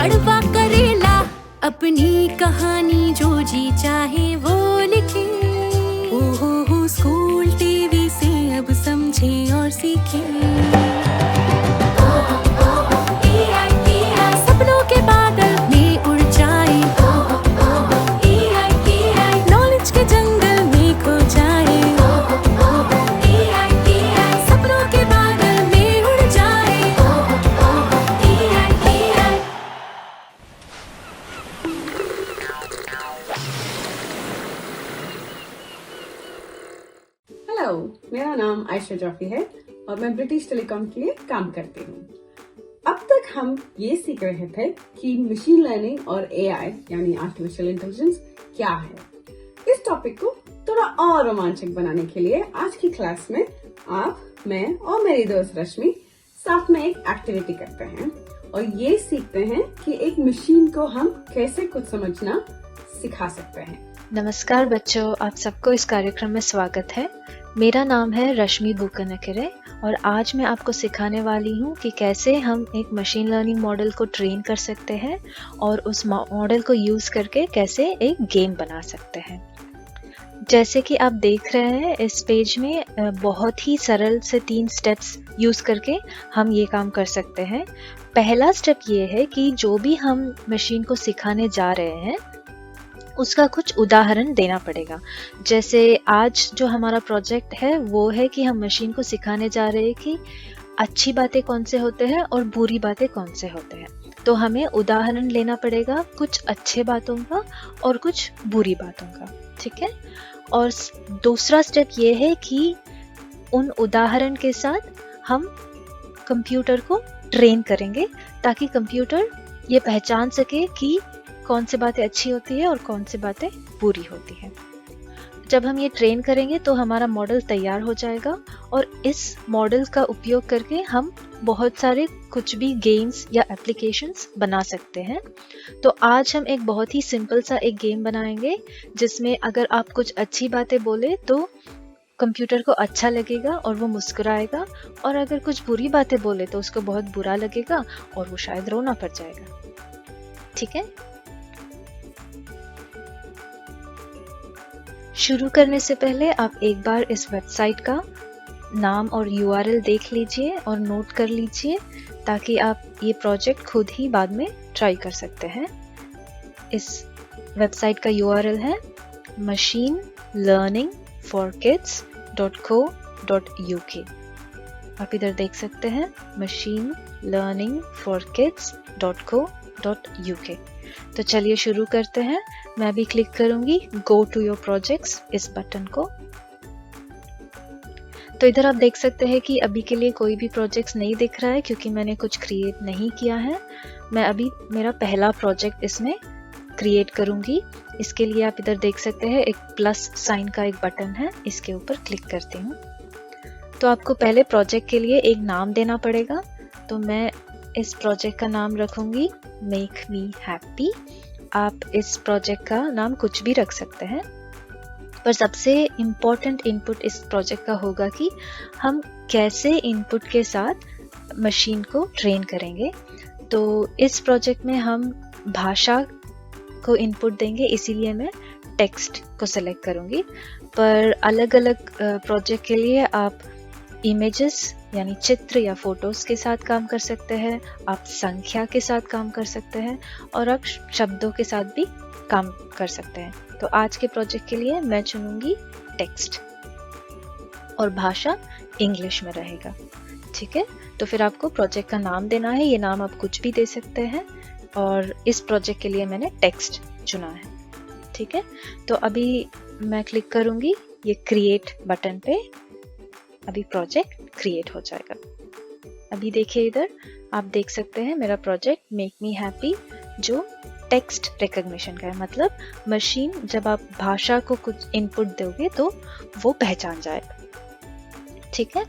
कड़वा करेला, अपनी कहानी जो जी चाहे वो लिखे। ओहो स्कूल टीवी से अब समझे और सीखे। सपनों के बादल में उड़ जाए, नॉलेज के जंगल में खो जाए। सपनों के बादल में उड़ जाए। हेलो, मेरा नाम आयशा जाफी है और मैं ब्रिटिश टेलीकॉम के लिए काम करती हूँ। अब तक हम ये सीख रहे थे कि मशीन लर्निंग और एआई यानी आर्टिफिशियल इंटेलिजेंस क्या है। इस टॉपिक को थोड़ा और रोमांचक बनाने के लिए आज की क्लास में आप, मैं और मेरी दोस्त रश्मि साथ में एक एक्टिविटी करते हैं और ये सीखते हैं कि एक मशीन को हम कैसे कुछ समझना सिखा सकते हैं। नमस्कार बच्चों, आप सबको इस कार्यक्रम में स्वागत है। मेरा नाम है रश्मि बुकनकेरे और आज मैं आपको सिखाने वाली हूँ कि कैसे हम एक मशीन लर्निंग मॉडल को ट्रेन कर सकते हैं और उस मॉडल को यूज़ करके कैसे एक गेम बना सकते हैं। जैसे कि आप देख रहे हैं इस पेज में बहुत ही सरल से 3 स्टेप्स यूज़ करके हम ये काम कर सकते हैं। पहला स्टेप ये है कि जो भी हम मशीन को सिखाने जा रहे हैं उसका कुछ उदाहरण देना पड़ेगा। जैसे आज जो हमारा प्रोजेक्ट है वो है कि हम मशीन को सिखाने जा रहे हैं कि अच्छी बातें कौन से होते हैं और बुरी बातें कौन से होते हैं। तो हमें उदाहरण लेना पड़ेगा कुछ अच्छे बातों का और कुछ बुरी बातों का, ठीक है। और दूसरा स्टेप ये है कि उन उदाहरण के साथ हम कंप्यूटर को ट्रेन करेंगे ताकि कंप्यूटर ये पहचान सके कि कौन सी बातें अच्छी होती है और कौन सी बातें बुरी होती है। जब हम ये ट्रेन करेंगे तो हमारा मॉडल तैयार हो जाएगा और इस मॉडल का उपयोग करके हम बहुत सारे कुछ भी गेम्स या एप्लीकेशंस बना सकते हैं। तो आज हम एक बहुत ही सिंपल सा एक गेम बनाएंगे जिसमें अगर आप कुछ अच्छी बातें बोले तो कंप्यूटर को अच्छा लगेगा और वो मुस्कुराएगा, और अगर कुछ बुरी बातें बोले तो उसको बहुत बुरा लगेगा और वो शायद रोना पड़ जाएगा, ठीक है। शुरू करने से पहले आप एक बार इस वेबसाइट का नाम और URL देख लीजिए और नोट कर लीजिए ताकि आप ये प्रोजेक्ट खुद ही बाद में ट्राई कर सकते हैं। इस वेबसाइट का URL है machineLearningForKids.co.uk। आप इधर देख सकते हैं machineLearningForKids.co.uk। तो चलिए शुरू करते हैं। मैं भी क्लिक करूंगी गो टू योर प्रोजेक्ट्स इस बटन को। तो इधर आप देख सकते हैं कि अभी के लिए कोई भी प्रोजेक्ट्स नहीं दिख रहा है क्योंकि मैंने कुछ क्रिएट नहीं किया है। मैं अभी मेरा पहला प्रोजेक्ट इसमें क्रिएट करूंगी। इसके लिए आप इधर देख सकते हैं एक प्लस साइन का एक बटन है, इसके ऊपर क्लिक करती हूँ। तो आपको पहले प्रोजेक्ट के लिए एक नाम देना पड़ेगा। तो मैं इस प्रोजेक्ट का नाम रखूंगी मेक मी हैप्पी। आप इस प्रोजेक्ट का नाम कुछ भी रख सकते हैं, पर सबसे इम्पोर्टेंट इनपुट इस प्रोजेक्ट का होगा कि हम कैसे इनपुट के साथ मशीन को ट्रेन करेंगे। तो इस प्रोजेक्ट में हम भाषा को इनपुट देंगे, इसीलिए मैं टेक्स्ट को सेलेक्ट करूंगी। पर अलग अलग प्रोजेक्ट के लिए आप इमेजेस यानी चित्र या फोटोज के साथ काम कर सकते हैं, आप संख्या के साथ काम कर सकते हैं और आप शब्दों के साथ भी काम कर सकते हैं। तो आज के प्रोजेक्ट के लिए मैं चुनूंगी टेक्स्ट और भाषा इंग्लिश में रहेगा, ठीक है। तो फिर आपको प्रोजेक्ट का नाम देना है, ये नाम आप कुछ भी दे सकते हैं और इस प्रोजेक्ट के लिए मैंने टेक्स्ट चुना है, ठीक है। तो अभी मैं क्लिक करूंगी ये क्रिएट बटन पे, अभी प्रोजेक्ट क्रिएट हो जाएगा। अभी देखिए इधर आप देख सकते हैं मेरा प्रोजेक्ट मेक मी हैप्पी जो टेक्स्ट रिकॉग्निशन का है, मतलब मशीन जब आप भाषा को कुछ इनपुट दोगे तो वो पहचान जाएगा, ठीक है।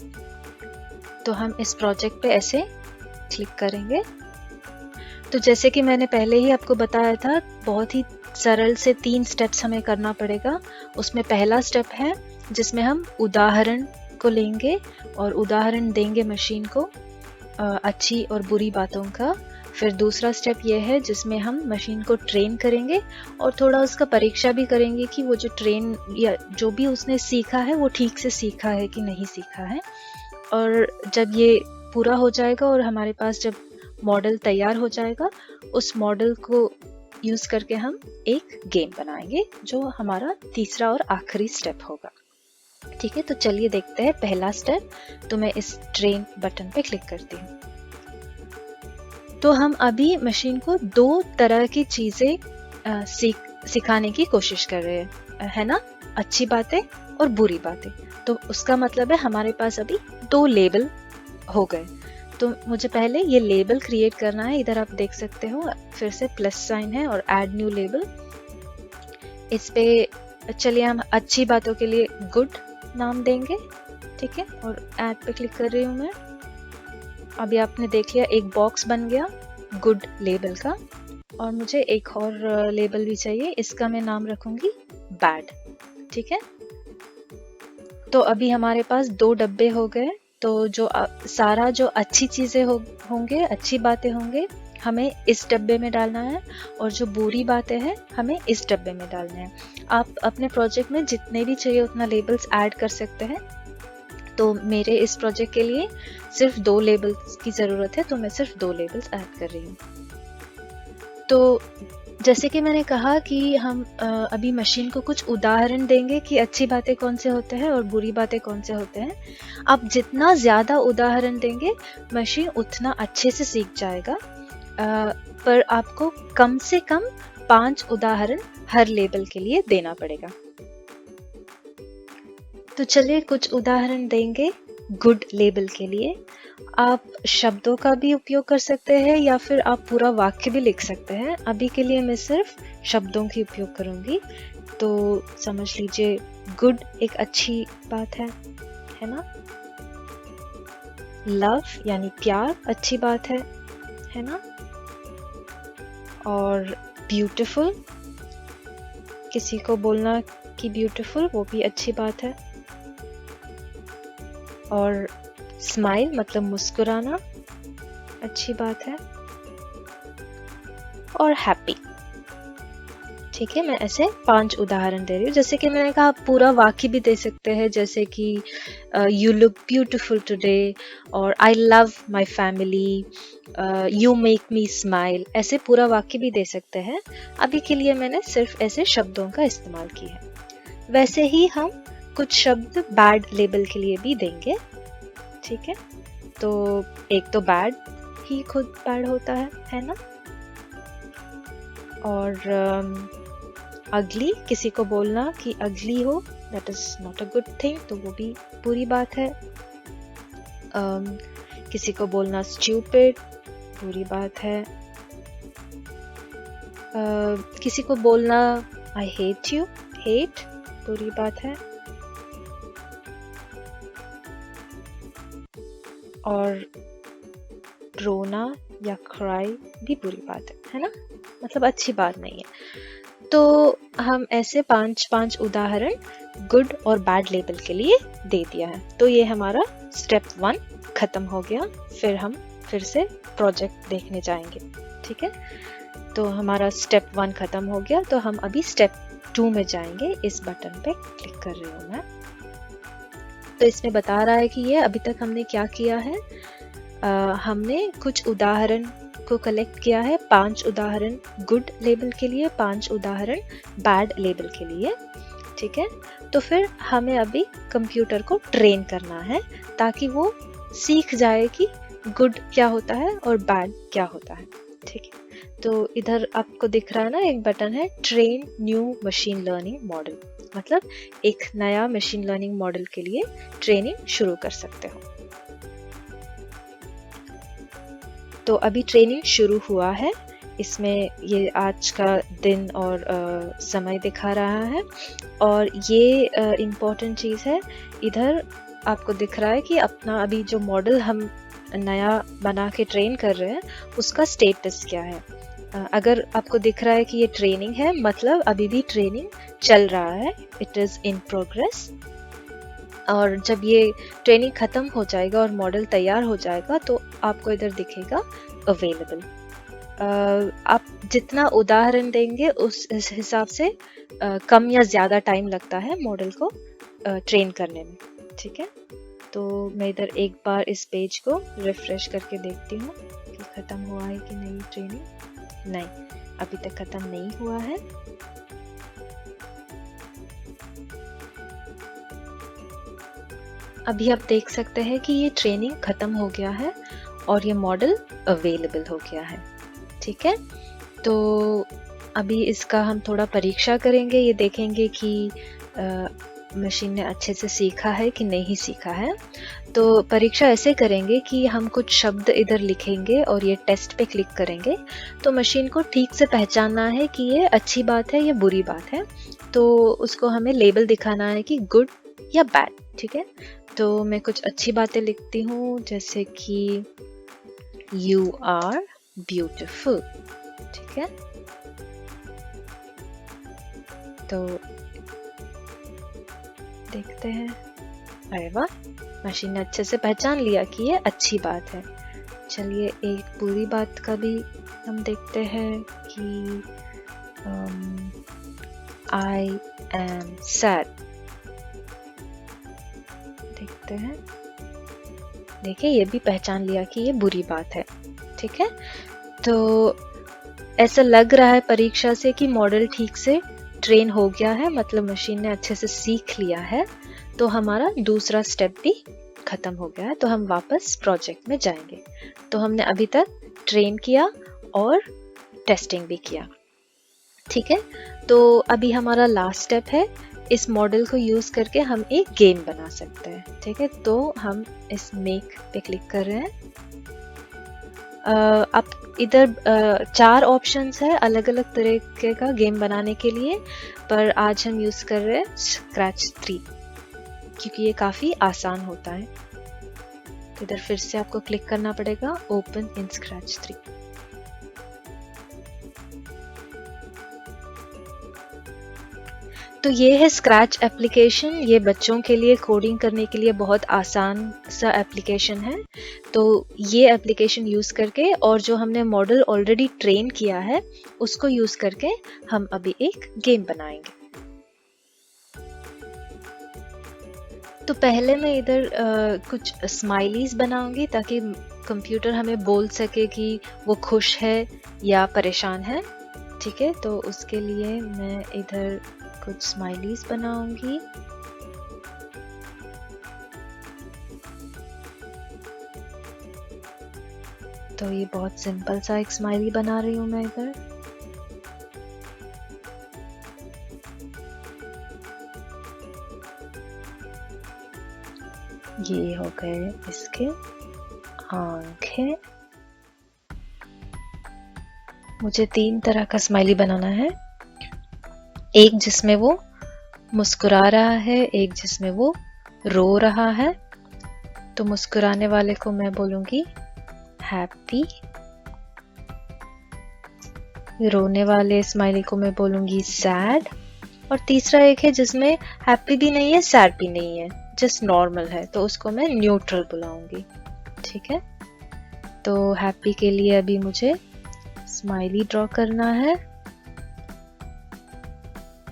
तो हम इस प्रोजेक्ट पे ऐसे क्लिक करेंगे। तो जैसे कि मैंने पहले ही आपको बताया था, बहुत ही सरल से 3 स्टेप्स हमें करना पड़ेगा। उसमें पहला स्टेप है जिसमें हम उदाहरण को लेंगे और उदाहरण देंगे मशीन को अच्छी और बुरी बातों का। फिर दूसरा स्टेप ये है जिसमें हम मशीन को ट्रेन करेंगे और थोड़ा उसका परीक्षा भी करेंगे कि वो जो ट्रेन या जो भी उसने सीखा है वो ठीक से सीखा है कि नहीं सीखा है। और जब ये पूरा हो जाएगा और हमारे पास जब मॉडल तैयार हो जाएगा, उस मॉडल को यूज करके हम एक गेम बनाएंगे जो हमारा तीसरा और आखिरी स्टेप होगा। ठीक है, तो चलिए देखते हैं पहला स्टेप। तो मैं इस ट्रेन बटन पे क्लिक करती हूँ। तो हम अभी मशीन को दो तरह की चीजें सिखाने की कोशिश कर रहे हैं, है ना, अच्छी बातें और बुरी बातें। तो उसका मतलब है हमारे पास अभी दो लेबल हो गए। तो मुझे पहले ये लेबल क्रिएट करना है। इधर आप देख सकते हो फिर से प्लस साइन है और ऐड न्यू लेबल। इस पे चलिए हम अच्छी बातों के लिए गुड नाम देंगे। ठीक है, और ऐड पे क्लिक कर रही हूँ मैं। अभी आपने देख लिया एक बॉक्स बन गया गुड लेबल का। और मुझे एक और लेबल भी चाहिए, इसका मैं नाम रखूंगी बैड। ठीक है, तो अभी हमारे पास दो डब्बे हो गए। तो जो सारा जो अच्छी चीजें होंगे, अच्छी बातें होंगे, हमें इस डब्बे में डालना है, और जो बुरी बातें हैं हमें इस डब्बे में डालना है। आप अपने प्रोजेक्ट में जितने भी चाहिए उतना लेबल्स ऐड कर सकते हैं। तो मेरे इस प्रोजेक्ट के लिए सिर्फ दो लेबल्स की जरूरत है, तो मैं सिर्फ दो लेबल्स ऐड कर रही हूँ। तो जैसे कि मैंने कहा कि हम अभी मशीन को कुछ उदाहरण देंगे कि अच्छी बातें कौन से होते हैं और बुरी बातें कौन से होते हैं। आप जितना ज़्यादा उदाहरण देंगे मशीन उतना अच्छे से सीख जाएगा, पर आपको कम से कम 5 उदाहरण हर लेबल के लिए देना पड़ेगा। तो चलिए कुछ उदाहरण देंगे गुड लेबल के लिए। आप शब्दों का भी उपयोग कर सकते हैं या फिर आप पूरा वाक्य भी लिख सकते हैं। अभी के लिए मैं सिर्फ शब्दों की उपयोग करूंगी। तो समझ लीजिए गुड एक अच्छी बात है ना। लव यानी प्यार अच्छी बात है ना। और ब्यूटीफुल, किसी को बोलना कि ब्यूटीफुल वो भी अच्छी बात है। और स्माइल मतलब मुस्कुराना अच्छी बात है। और हैप्पी। ठीक है, मैं ऐसे 5 उदाहरण दे रही हूँ। जैसे कि मैंने कहा पूरा वाक्य भी दे सकते हैं, जैसे कि यू लुक ब्यूटिफुल टुडे, और I love my family, you make me smile. ऐसे पूरा वाक्य भी दे सकते हैं। अभी के लिए मैंने सिर्फ ऐसे शब्दों का इस्तेमाल किया है। वैसे ही हम कुछ शब्द बैड लेबल के लिए भी देंगे। ठीक है, तो एक तो बैड ही खुद बैड होता है ना। और अगली, किसी को बोलना कि अगली हो, that is not a good thing, तो वो भी बुरी बात है। किसी को बोलना स्टूपिड, बुरी बात है। किसी को बोलना आई हेट यू, हेट बुरी बात है। और रोना या क्राई भी बुरी बात है ना, मतलब अच्छी बात नहीं है। तो हम ऐसे 5 उदाहरण गुड और बैड लेबल के लिए दे दिया है। तो ये हमारा स्टेप 1 खत्म हो गया। फिर हम फिर से प्रोजेक्ट देखने जाएंगे। ठीक है, तो हमारा स्टेप 1 खत्म हो गया। तो हम अभी स्टेप 2 में जाएंगे। इस बटन पे क्लिक कर रही हूँ मैं। तो इसमें बता रहा है कि ये अभी तक हमने क्या किया है। हमने कुछ उदाहरण को कलेक्ट किया है, 5 उदाहरण गुड लेबल के लिए, 5 उदाहरण बैड लेबल के लिए। ठीक है, तो फिर हमें अभी कंप्यूटर को ट्रेन करना है ताकि वो सीख जाए कि गुड क्या होता है और बैड क्या होता है। ठीक है, तो इधर आपको दिख रहा है ना एक बटन है train new machine learning model, मतलब एक नया मशीन लर्निंग मॉडल के लिए ट्रेनिंग शुरू कर सकते हो। तो अभी ट्रेनिंग शुरू हुआ है। इसमें ये आज का दिन और समय दिखा रहा है। और ये इम्पोर्टेंट चीज़ है, इधर आपको दिख रहा है कि अपना अभी जो मॉडल हम नया बना के ट्रेन कर रहे हैं उसका स्टेटस क्या है। अगर आपको दिख रहा है कि ये ट्रेनिंग है, मतलब अभी भी ट्रेनिंग चल रहा है, इट इज़ इन प्रोग्रेस। और जब ये ट्रेनिंग खत्म हो जाएगा और मॉडल तैयार हो जाएगा तो आपको इधर दिखेगा अवेलेबल। आप जितना उदाहरण देंगे उस इस हिसाब से कम या ज़्यादा टाइम लगता है मॉडल को ट्रेन करने में, ठीक है। तो मैं इधर एक बार इस पेज को रिफ्रेश करके देखती हूँ कि ख़त्म हुआ है कि नहीं ट्रेनिंग। नहीं, अभी तक ख़त्म नहीं हुआ है। अभी आप देख सकते हैं कि ये ट्रेनिंग ख़त्म हो गया है और ये मॉडल अवेलेबल हो गया है, ठीक है। तो अभी इसका हम थोड़ा परीक्षा करेंगे, ये देखेंगे कि मशीन ने अच्छे से सीखा है कि नहीं सीखा है। तो परीक्षा ऐसे करेंगे कि हम कुछ शब्द इधर लिखेंगे और ये टेस्ट पे क्लिक करेंगे, तो मशीन को ठीक से पहचानना है कि ये अच्छी बात है या बुरी बात है। तो उसको हमें लेबल दिखाना है कि गुड या बैड, ठीक है। तो मैं कुछ अच्छी बातें लिखती हूँ, जैसे कि यू आर ब्यूटिफुल, ठीक है। तो देखते हैं, अरे वाह, मशीन ने अच्छे से पहचान लिया कि ये अच्छी बात है। चलिए एक बुरी बात का भी हम देखते हैं कि आई एम सैड, देखते हैं। देखिए ये भी पहचान लिया कि ये बुरी बात है, ठीक है। तो ऐसा लग रहा है परीक्षा से कि मॉडल ठीक से ट्रेन हो गया है, मतलब मशीन ने अच्छे से सीख लिया है। तो हमारा दूसरा स्टेप भी खत्म हो गया है। तो हम वापस प्रोजेक्ट में जाएंगे। तो हमने अभी तक ट्रेन किया और टेस्टिंग भी किया, ठीक है। तो अभी हमारा लास्ट स्टेप है, इस मॉडल को यूज करके हम एक गेम बना सकते हैं, ठीक है। तो हम इस मेक पे क्लिक कर रहे हैं। अब इधर 4 ऑप्शंस है अलग अलग तरीके का गेम बनाने के लिए, पर आज हम यूज कर रहे हैं स्क्रैच 3 क्योंकि ये काफी आसान होता है। तो इधर फिर से आपको क्लिक करना पड़ेगा ओपन इन स्क्रैच 3। तो ये है स्क्रैच एप्लीकेशन। ये बच्चों के लिए कोडिंग करने के लिए बहुत आसान सा एप्लीकेशन है। तो ये एप्लीकेशन यूज़ करके और जो हमने मॉडल ऑलरेडी ट्रेन किया है उसको यूज़ करके हम अभी एक गेम बनाएंगे। तो पहले मैं इधर कुछ स्माइलीज बनाऊंगी ताकि कंप्यूटर हमें बोल सके कि वो खुश है या परेशान है, ठीक है। तो उसके लिए मैं इधर कुछ स्माइलीज बनाऊंगी। तो ये बहुत सिंपल सा एक स्माइली बना रही हूँ मैं इधर। ये हो गए इसके आंखें। मुझे 3 तरह का स्माइली बनाना है, एक जिसमें वो मुस्कुरा रहा है, एक जिसमें वो रो रहा है। तो मुस्कुराने वाले को मैं बोलूंगी हैप्पी, रोने वाले स्माइली को मैं बोलूंगी सैड, और तीसरा एक है जिसमें हैप्पी भी नहीं है सैड भी नहीं है, जस्ट नॉर्मल है, तो उसको मैं न्यूट्रल बुलाऊंगी, ठीक है। तो हैप्पी के लिए अभी मुझे स्माइली ड्रॉ करना है।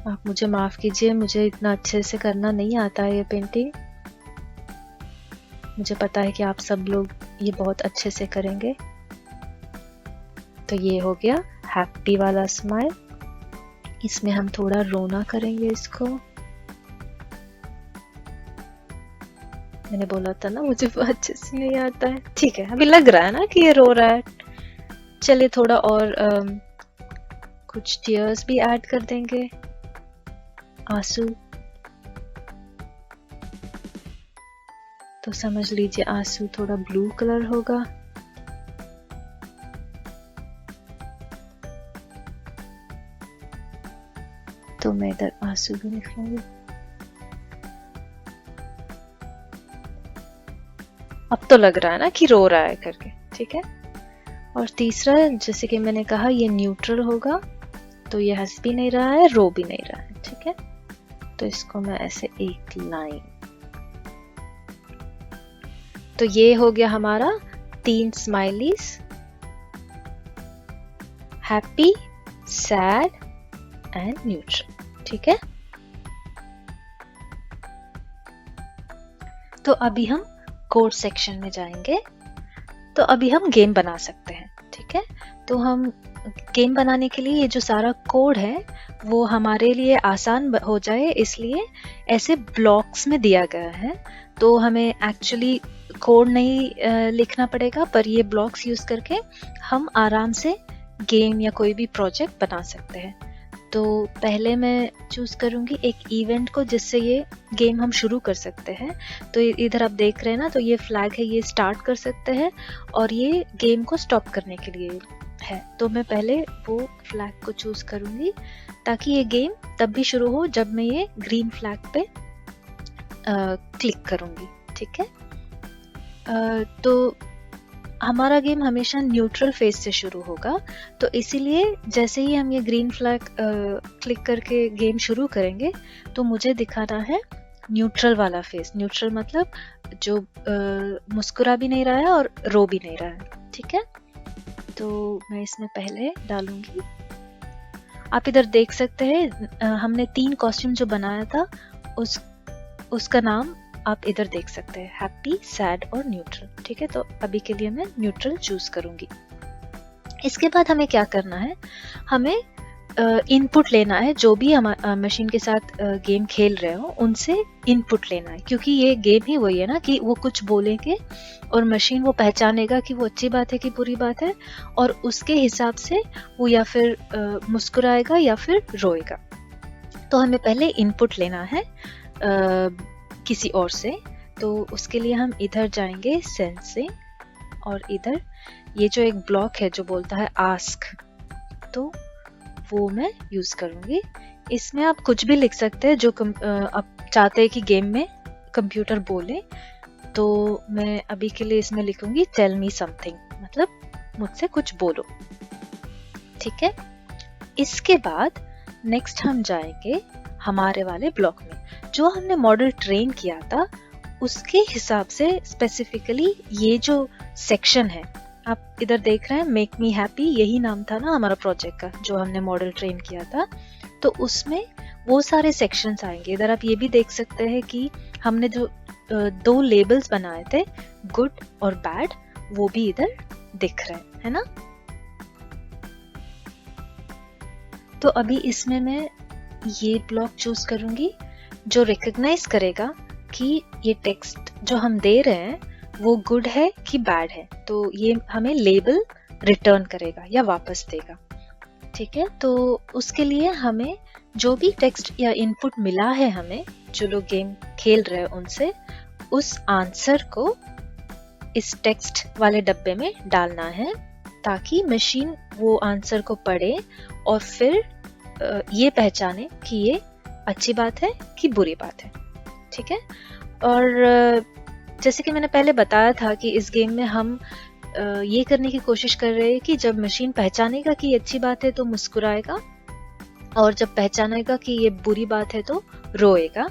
आप मुझे माफ कीजिए, मुझे इतना अच्छे से करना नहीं आता है ये पेंटिंग। मुझे पता है कि आप सब लोग ये बहुत अच्छे से करेंगे। तो ये हो गया हैप्पी वाला स्माइल। इसमें हम थोड़ा रोना करेंगे इसको। मैंने बोला था ना मुझे बहुत अच्छे से नहीं आता है, ठीक है। अभी लग रहा है ना कि ये रो रहा है। चलिए थोड़ा और कुछ टीयर्स भी ऐड कर देंगे, आंसू। तो समझ लीजिए आंसू थोड़ा ब्लू कलर होगा। तो मैं इधर आंसू भी लिख लूंगी। अब तो लग रहा है ना कि रो रहा है करके, ठीक है। और तीसरा, जैसे कि मैंने कहा, ये न्यूट्रल होगा, तो ये हंस भी नहीं रहा है रो भी नहीं रहा है, ठीक है। तो इसको मैं ऐसे एक लाइन। तो ये हो गया हमारा 3 smileys. Happy, sad and neutral. ठीक है, तो अभी हम कोड सेक्शन में जाएंगे। तो अभी हम गेम बना सकते हैं। ठीक है, तो हम गेम बनाने के लिए ये जो सारा कोड है वो हमारे लिए आसान हो जाए इसलिए ऐसे ब्लॉक्स में दिया गया है। तो हमें एक्चुअली कोड नहीं लिखना पड़ेगा, पर ये ब्लॉक्स यूज करके हम आराम से गेम या कोई भी प्रोजेक्ट बना सकते हैं। तो पहले मैं चूज करूंगी एक इवेंट को जिससे ये गेम हम शुरू कर सकते हैं। तो इधर आप देख रहे हैं ना, तो ये फ्लैग है, ये स्टार्ट कर सकते हैं और ये गेम को स्टॉप करने के लिए है। तो मैं पहले वो फ्लैग को चूज करूंगी ताकि ये गेम तब भी शुरू हो जब मैं ये ग्रीन फ्लैग पे क्लिक करूंगी। ठीक है, तो हमारा गेम हमेशा न्यूट्रल फेज से शुरू होगा। तो इसीलिए जैसे ही हम ये ग्रीन फ्लैग क्लिक करके गेम शुरू करेंगे तो मुझे दिखाना है न्यूट्रल वाला फेज। न्यूट्रल मतलब जो मुस्कुरा भी नहीं रहा है और रो भी नहीं रहा है। ठीक है, तो मैं इसमें पहले डालूंगी। आप इधर देख सकते हैं हमने 3 कॉस्ट्यूम जो बनाया था उसका नाम आप इधर देख सकते हैं, हैप्पी, सैड और न्यूट्रल। ठीक है, तो अभी के लिए मैं न्यूट्रल चूज करूंगी। इसके बाद हमें क्या करना है, हमें इनपुट लेना है। जो भी हम मशीन के साथ गेम खेल रहे हो उनसे इनपुट लेना है, क्योंकि ये गेम ही वही है ना कि वो कुछ बोलेंगे और मशीन वो पहचानेगा कि वो अच्छी बात है कि बुरी बात है, और उसके हिसाब से वो या फिर मुस्कुराएगा या फिर रोएगा। तो हमें पहले इनपुट लेना है किसी और से। तो उसके लिए हम इधर जाएंगे सेंसिंग, और इधर ये जो एक ब्लॉक है जो बोलता है आस्क, तो वो मैं यूज करूंगी। इसमें आप कुछ भी लिख सकते हैं जो आप चाहते हैं कि गेम में कंप्यूटर बोले। तो मैं अभी के लिए इसमें लिखूंगी टेल मी समथिंग, मतलब मुझसे कुछ बोलो। ठीक है, इसके बाद नेक्स्ट हम जाएंगे हमारे वाले ब्लॉक में। जो हमने मॉडल ट्रेन किया था उसके हिसाब से स्पेसिफिकली ये जो सेक्शन है आप इधर देख रहे हैं, मेक मी हैप्पी, यही नाम था ना हमारा प्रोजेक्ट का जो हमने मॉडल ट्रेन किया था। तो उसमें वो सारे सेक्शंस आएंगे। इधर आप ये भी देख सकते हैं कि हमने जो 2 लेबल्स बनाए थे, गुड और बैड, वो भी इधर दिख रहे हैं, है ना। तो अभी इसमें मैं ये ब्लॉक चूज करूंगी जो रिकॉग्नाइज करेगा कि ये टेक्स्ट जो हम दे रहे हैं वो गुड है कि बैड है। तो ये हमें लेबल रिटर्न करेगा या वापस देगा। ठीक है, तो उसके लिए हमें जो भी टेक्स्ट या इनपुट मिला है, हमें जो लोग गेम खेल रहे हैं उनसे, उस आंसर को इस टेक्स्ट वाले डब्बे में डालना है ताकि मशीन वो आंसर को पढ़े और फिर ये पहचाने कि ये अच्छी बात है कि बुरी बात है। ठीक है, और जैसे कि मैंने पहले बताया था कि इस गेम में हम ये करने की कोशिश कर रहे हैं कि जब मशीन पहचानेगा कि ये अच्छी बात है तो मुस्कुराएगा, और जब पहचानेगा कि ये बुरी बात है तो रोएगा।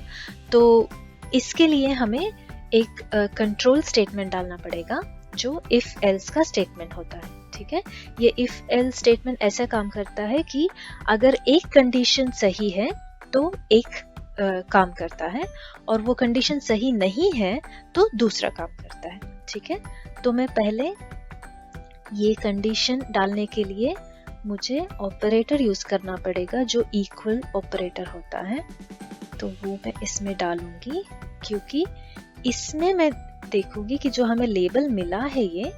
तो इसके लिए हमें एक कंट्रोल स्टेटमेंट डालना पड़ेगा जो इफ एल्स का स्टेटमेंट होता है। ठीक है, ये इफ एल्स स्टेटमेंट ऐसा काम करता है कि अगर एक कंडीशन सही है तो एक काम करता है, और वो कंडीशन सही नहीं है तो दूसरा काम करता है। ठीक है, तो मैं पहले ये कंडीशन डालने के लिए मुझे ऑपरेटर यूज करना पड़ेगा जो इक्वल ऑपरेटर होता है। तो वो मैं इसमें डालूंगी, क्योंकि इसमें मैं देखूंगी कि जो हमें लेबल मिला है ये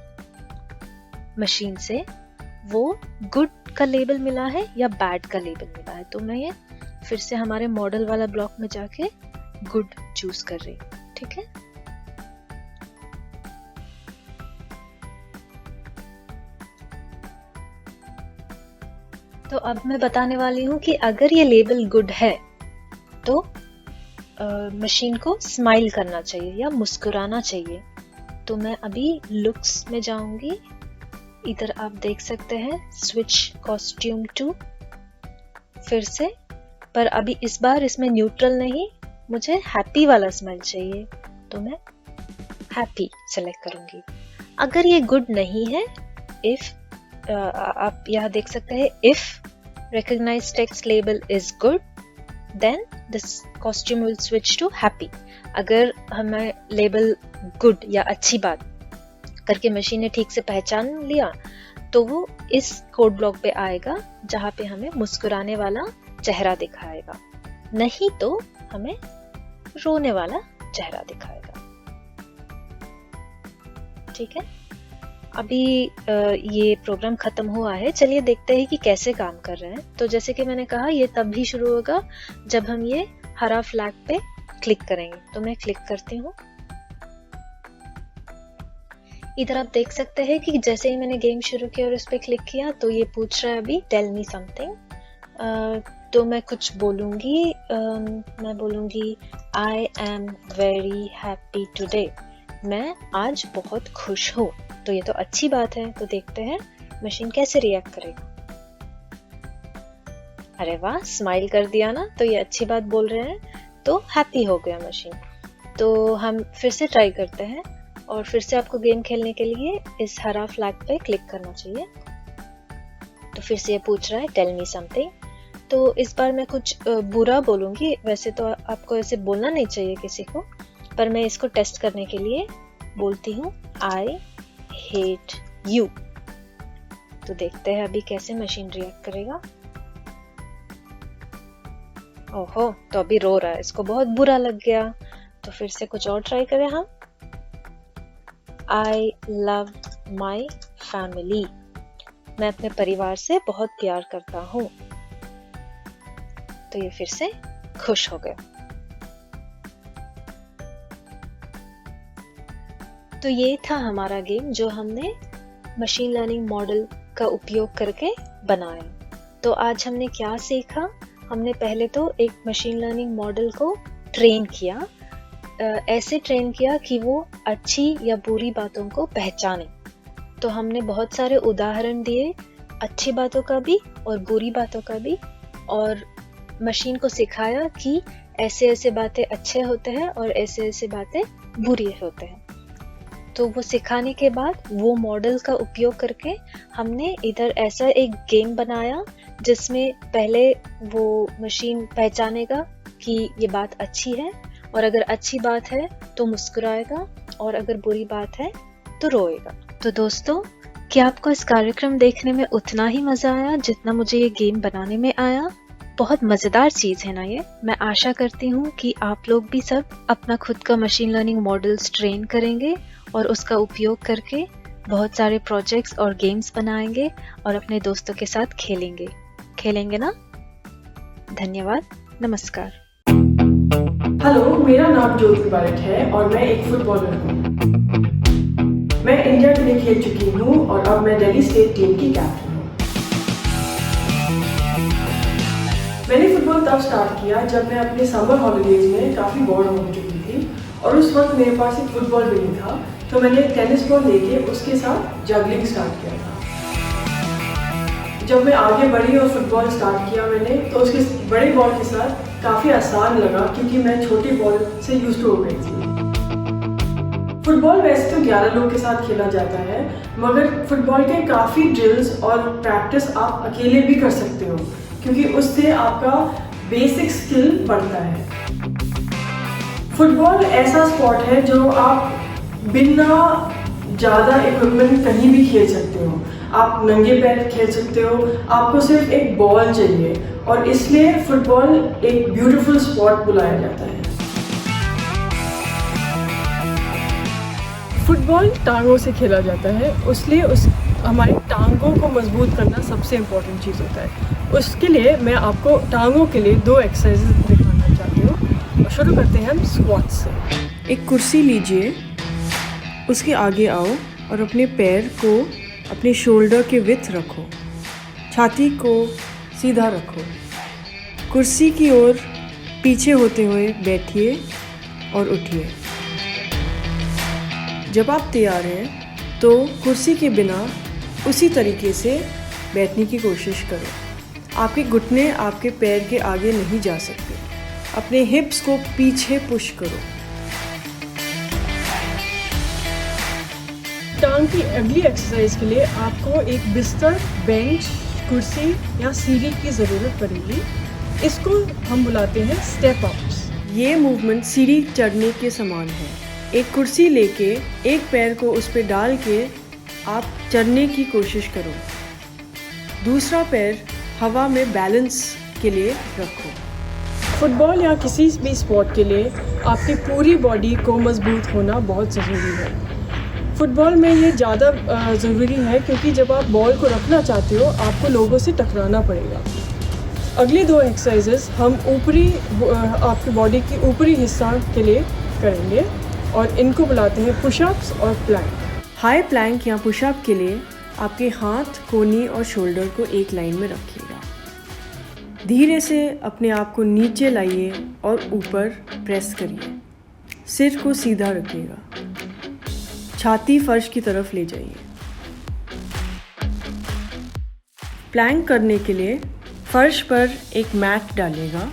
मशीन से, वो गुड का लेबल मिला है या बैड का लेबल मिला है। तो मैं ये फिर से हमारे मॉडल वाला ब्लॉक में जाके गुड चूज कर रही हूँ। ठीक है, तो अब मैं बताने वाली हूँ कि अगर ये लेबल गुड है तो मशीन को स्माइल करना चाहिए या मुस्कुराना चाहिए। तो मैं अभी लुक्स में जाऊंगी। इधर आप देख सकते हैं स्विच कॉस्ट्यूम टू, फिर से, पर अभी इस बार इसमें न्यूट्रल नहीं, मुझे हैप्पी वाला स्माइल चाहिए। तो मैं हैप्पी सेलेक्ट करूंगी। अगर ये गुड नहीं है, इफ आप यहाँ देख सकते हैं, if recognized text label is good, then this costume will switch to happy. अगर हमें लेबल गुड या अच्छी बात करके मशीन ने ठीक से पहचान लिया तो वो इस कोड ब्लॉक पे आएगा जहाँ पे हमें मुस्कुराने वाला चेहरा दिखाएगा, नहीं तो हमें रोने वाला चेहरा दिखाएगा। ठीक है, अभी ये प्रोग्राम खत्म हुआ है। चलिए देखते हैं कि कैसे काम कर रहे हैं। तो जैसे कि मैंने कहा, ये तब भी शुरू होगा जब हम ये हरा फ्लैग पे क्लिक करेंगे। तो मैं क्लिक करती हूँ। इधर आप देख सकते हैं कि जैसे ही मैंने गेम शुरू किया और उस पर क्लिक किया तो ये पूछ रहा है अभी टेल मी समथिंग। तो मैं कुछ बोलूँगी, मैं बोलूँगी I am very happy today. मैं आज बहुत खुश हूँ। तो ये तो अच्छी बात है। तो देखते हैं मशीन कैसे रिएक्ट करेगा। अरे वाह, स्माइल कर दिया ना, तो ये अच्छी बात बोल रहे हैं, तो हैप्पी हो गया मशीन। तो हम फिर से ट्राई करते हैं और फिर से आपको गेम खेलने के लिए इस हरा फ्लैग पे क्लिक करना चाहिए। तो फिर से ये पूछ रहा है टेल मी समथिंग। तो इस बार मैं कुछ बुरा बोलूंगी। वैसे तो आपको ऐसे बोलना नहीं चाहिए किसी को, पर मैं इसको टेस्ट करने के लिए बोलती हूँ आई हेट यू। तो देखते हैं अभी कैसे मशीन रिएक्ट करेगा। ओहो, तो अभी रो रहा है, इसको बहुत बुरा लग गया। तो फिर से कुछ और ट्राई करें हम। I love my family. मैं अपने परिवार से बहुत प्यार करता हूँ। तो ये फिर से खुश हो गया। तो ये था हमारा गेम जो हमने मशीन लर्निंग मॉडल का उपयोग करके बनाया। तो आज हमने क्या सीखा? हमने पहले तो एक मशीन लर्निंग मॉडल को ट्रेन किया, ऐसे ट्रेन किया कि वो अच्छी या बुरी बातों को पहचाने। तो हमने बहुत सारे उदाहरण दिए, अच्छी बातों का भी और बुरी बातों का भी, और मशीन को सिखाया कि ऐसे ऐसे बातें अच्छे होते हैं और ऐसे ऐसे बातें बुरी होते हैं। तो वो सिखाने के बाद वो मॉडल का उपयोग करके हमने इधर ऐसा एक गेम बनाया जिसमें पहले वो मशीन पहचानेगा कि ये बात अच्छी है, और अगर अच्छी बात है तो मुस्कुराएगा, और अगर बुरी बात है तो रोएगा। तो दोस्तों, क्या आपको इस कार्यक्रम देखने में उतना ही मजा आया जितना मुझे ये गेम बनाने में आया? बहुत मजेदार चीज है ना ये। मैं आशा करती हूँ कि आप लोग भी सब अपना खुद का मशीन लर्निंग मॉडल्स ट्रेन करेंगे और उसका उपयोग करके बहुत सारे प्रोजेक्ट्स और गेम्स बनाएंगे और अपने दोस्तों के साथ खेलेंगे ना? धन्यवाद, नमस्कार। हेलो, मेरा नाम ज्योति बारिक है और मैं एक फुटबॉलर हूँ। मैं इंडिया के लिए खेल चुकी हूँ और अब मैं दिल्ली स्टेट टीम की कैप्टन हूँ। मैंने फुटबॉल तब स्टार्ट किया जब मैं अपने समर हॉलीडेज में काफ़ी बोर हो चुकी थी और उस वक्त मेरे पास एक फुटबॉल भी नहीं था। तो मैंने एक टेनिस बॉल लेके उसके साथ जगलिंग स्टार्ट किया था। जब मैं आगे बढ़ी और फुटबॉल स्टार्ट किया मैंने, तो उसके बड़े बॉल के साथ काफ़ी आसान लगा क्योंकि मैं छोटी बॉल से यूज्ड हो गई थी। फुटबॉल वैसे तो 11 लोग के साथ खेला जाता है, मगर फुटबॉल के काफ़ी ड्रिल्स और प्रैक्टिस आप अकेले भी कर सकते हो क्योंकि उससे आपका बेसिक स्किल बढ़ता है। फुटबॉल ऐसा स्पोर्ट है जो आप बिना ज़्यादा इक्विपमेंट कहीं भी खेल सकते हो। आप नंगे पैर खेल सकते हो, आपको सिर्फ एक बॉल चाहिए, और इसलिए फुटबॉल एक ब्यूटीफुल स्पोर्ट बुलाया जाता है। फुटबॉल टांगों से खेला जाता है, इसलिए हमारी टांगों को मजबूत करना सबसे इम्पोर्टेंट चीज़ होता है। उसके लिए मैं आपको टांगों के लिए 2 एक्सरसाइज दिखाना चाहती हूँ। शुरू करते हैं हम स्क्वाट से। एक कुर्सी लीजिए, उसके आगे आओ और अपने पैर को अपने शोल्डर के विड्थ रखो, छाती को सीधा रखो, कुर्सी की ओर पीछे होते हुए बैठिए और उठिए। जब आप तैयार हैं तो कुर्सी के बिना उसी तरीके से बैठने की कोशिश करो। आपके घुटने आपके पैर के आगे नहीं जा सकते। अपने हिप्स को पीछे पुश करो। टांग की अगली एक्सरसाइज के लिए आपको एक बिस्तर, बेंच, कुर्सी या सीढ़ी की ज़रूरत पड़ेगी। इसको हम बुलाते हैं स्टेप अप्स। ये मूवमेंट सीढ़ी चढ़ने के समान है। एक कुर्सी लेके एक पैर को उस पर डाल के आप चढ़ने की कोशिश करो। दूसरा पैर हवा में बैलेंस के लिए रखो। फुटबॉल या किसी भी स्पोर्ट के लिए आपकी पूरी बॉडी को मजबूत होना बहुत ज़रूरी है। फुटबॉल में ये ज़्यादा ज़रूरी है क्योंकि जब आप बॉल को रखना चाहते हो आपको लोगों से टकराना पड़ेगा। अगली 2 एक्सरसाइजेस हम आपकी बॉडी की ऊपरी हिस्सा के लिए करेंगे और इनको बुलाते हैं पुशअप्स और प्लैंक। हाई प्लैंक या पुशअप के लिए आपके हाथ, कोहनी और शोल्डर को एक लाइन में रखिएगा। धीरे से अपने आप को नीचे लाइए और ऊपर प्रेस करिए। सिर को सीधा रखिएगा। छाती फर्श की तरफ ले जाइए। प्लैंक करने के लिए फर्श पर एक मैट डालिएगा।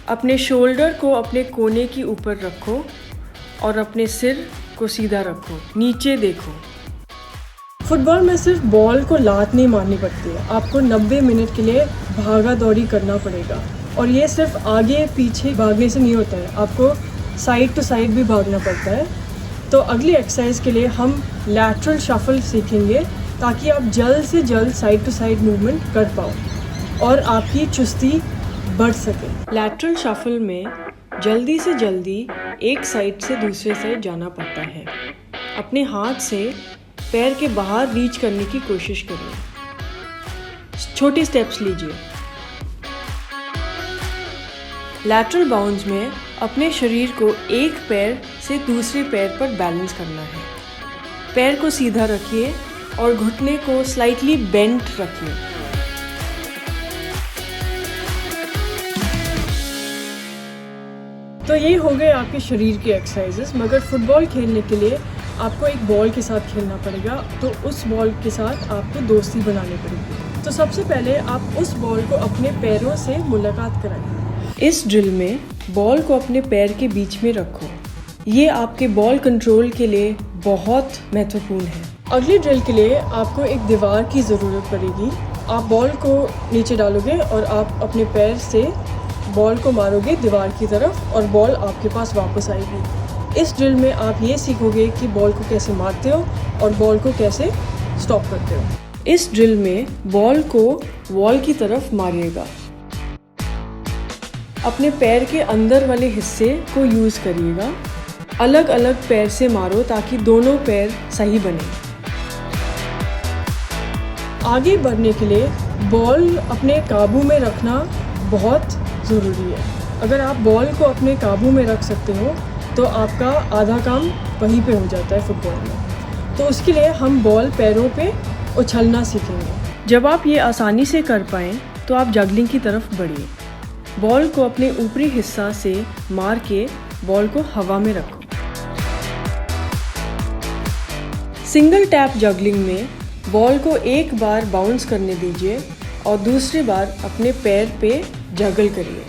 अपने शोल्डर को अपने कोने के ऊपर रखो और अपने सिर को सीधा रखो, नीचे देखो। फुटबॉल में सिर्फ बॉल को लात नहीं मारनी पड़ती है, आपको 90 मिनट के लिए भागा दौड़ी करना पड़ेगा। और ये सिर्फ आगे पीछे भागने से नहीं होता है, आपको साइड टू साइड भी भागना पड़ता है। तो अगली एक्सरसाइज के लिए हम लैटरल शफल सीखेंगे ताकि आप जल्द से जल्द साइड टू साइड मूवमेंट कर पाओ और आपकी चुस्ती बढ़ सके। लैटरल शफल में जल्दी से जल्दी एक साइड से दूसरे साइड जाना पड़ता है। अपने हाथ से पैर के बाहर रीच करने की कोशिश करिए। छोटे स्टेप्स लीजिए। लैटरल बाउंस में अपने शरीर को एक पैर से दूसरे पैर पर बैलेंस करना है। पैर को सीधा रखिए और घुटने को स्लाइटली बेंट रखिए। तो ये हो गए आपके शरीर की एक्सरसाइजेस। मगर फुटबॉल खेलने के लिए आपको एक बॉल के साथ खेलना पड़ेगा, तो उस बॉल के साथ आपको दोस्ती बनानी पड़ेगी। तो सबसे पहले आप उस बॉल को अपने पैरों से मुलाकात कराइए। इस ड्रिल में बॉल को अपने पैर के बीच में रखो। ये आपके बॉल कंट्रोल के लिए बहुत महत्वपूर्ण है। अगली ड्रिल के लिए आपको एक दीवार की ज़रूरत पड़ेगी। आप बॉल को नीचे डालोगे और आप अपने पैर से बॉल को मारोगे दीवार की तरफ और बॉल आपके पास वापस आएगी। इस ड्रिल में आप ये सीखोगे कि बॉल को कैसे मारते हो और बॉल को कैसे स्टॉप करते हो। इस ड्रिल में बॉल को वॉल की तरफ मारिएगा। अपने पैर के अंदर वाले हिस्से को यूज़ करिएगा। अलग अलग पैर से मारो ताकि दोनों पैर सही बने। आगे बढ़ने के लिए बॉल अपने काबू में रखना बहुत ज़रूरी है। अगर आप बॉल को अपने काबू में रख सकते हो तो आपका आधा काम वहीं पे हो जाता है फुटबॉल में। तो उसके लिए हम बॉल पैरों पे उछलना सीखेंगे। जब आप ये आसानी से कर पाएँ तो आप जगलिंग की तरफ बढ़िए। बॉल को अपने ऊपरी हिस्सा से मार के बॉल को हवा में रखो। सिंगल टैप जगलिंग में बॉल को एक बार बाउंस करने दीजिए और दूसरी बार अपने पैर पे जगल करिए।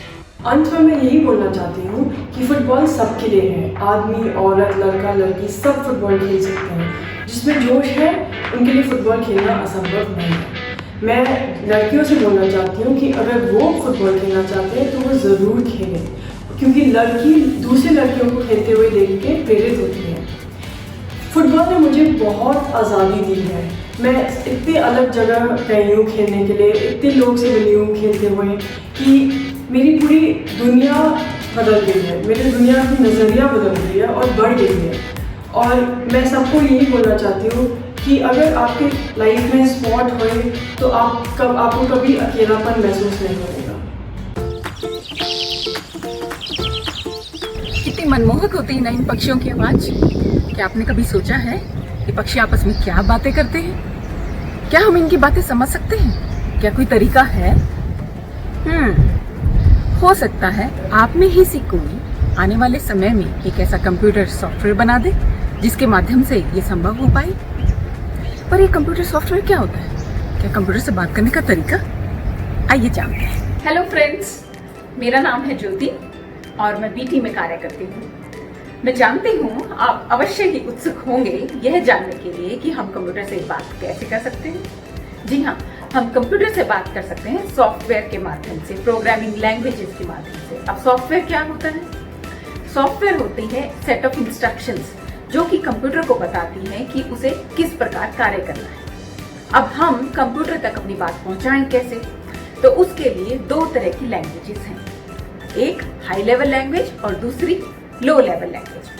अंत में मैं यही बोलना चाहती हूँ कि फुटबॉल सबके लिए है। आदमी, औरत, लड़का, लड़की सब फुटबॉल खेल सकते हैं। जिसमें जोश है उनके लिए फुटबॉल खेलना असंभव नहीं है। मैं लड़कियों से बोलना चाहती हूँ कि अगर वो फुटबॉल खेलना चाहते हैं तो वो ज़रूर खेलें, क्योंकि लड़की दूसरे लड़कियों को खेलते हुए देख के प्रेरित होती है। फुटबॉल ने मुझे बहुत आज़ादी दी है। मैं इतने अलग जगह गई हूँ खेलने के लिए, इतने लोग से मिली हूँ खेलते हुए कि मेरी पूरी दुनिया बदल गई है। मेरी दुनिया की नज़रिया बदल गई है और बढ़ गई है। और मैं सबको यही बोलना चाहती हूँ कि अगर आपके लाइफ में स्पॉट होए तो आपको कभी अकेलापन महसूस नहीं होगा। कितनी मनमोहक होती है ना इन पक्षियों की आवाज़। क्या आपने कभी सोचा है कि पक्षी आपस में क्या बातें करते हैं? क्या हम इनकी बातें समझ सकते हैं? क्या कोई तरीका है? हो सकता है आप में ही से कोई आने वाले समय में एक ऐसा कंप्यूटर सॉफ्टवेयर बना दे जिसके माध्यम से ये संभव हो पाए। पर ये कंप्यूटर सॉफ्टवेयर क्या होता है? क्या कंप्यूटर से बात करने का तरीका? आइए जानते हैं। हेलो फ्रेंड्स, मेरा नाम है ज्योति और मैं बीटी में कार्य करती हूँ। मैं जानती हूँ आप अवश्य ही उत्सुक होंगे यह जानने के लिए कि हम कंप्यूटर से बात कैसे कर सकते हैं। जी हाँ, हम कंप्यूटर से बात कर सकते हैं सॉफ्टवेयर के माध्यम से, प्रोग्रामिंग लैंग्वेजेस के माध्यम से। अब सॉफ्टवेयर क्या होता है? सॉफ्टवेयर होती है सेट ऑफ इंस्ट्रक्शंस जो कि कंप्यूटर को बताती है कि उसे किस प्रकार कार्य करना है। अब हम कंप्यूटर तक अपनी बात पहुंचाएं कैसे? तो उसके लिए दो तरह की लैंग्वेजेस हैं, एक हाई लेवल लैंग्वेज और दूसरी low level language.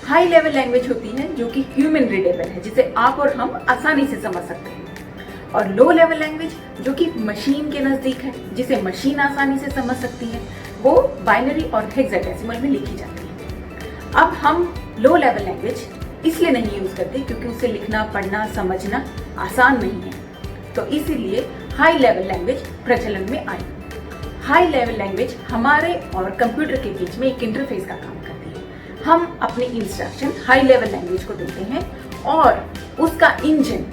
High level language होती है जो कि ह्यूमन रीडेबल है, जिसे आप और हम आसानी से समझ सकते हैं, और लो लेवल लैंग्वेज जो कि मशीन के नजदीक है, जिसे मशीन आसानी से समझ सकती है, वो बाइनरी और हेक्साडेसिमल में लिखी जाती है। अब हम लो लेवल लैंग्वेज इसलिए नहीं यूज करते क्योंकि उसे लिखना, पढ़ना, समझना आसान नहीं है, तो इसीलिए हाई लेवल लैंग्वेज प्रचलन में आई। हाई लेवल लैंग्वेज हमारे और कंप्यूटर के बीच में एक इंटरफेस का काम करती है। हम अपने इंस्ट्रक्शन हाई लेवल लैंग्वेज को देते हैं और उसका इंजन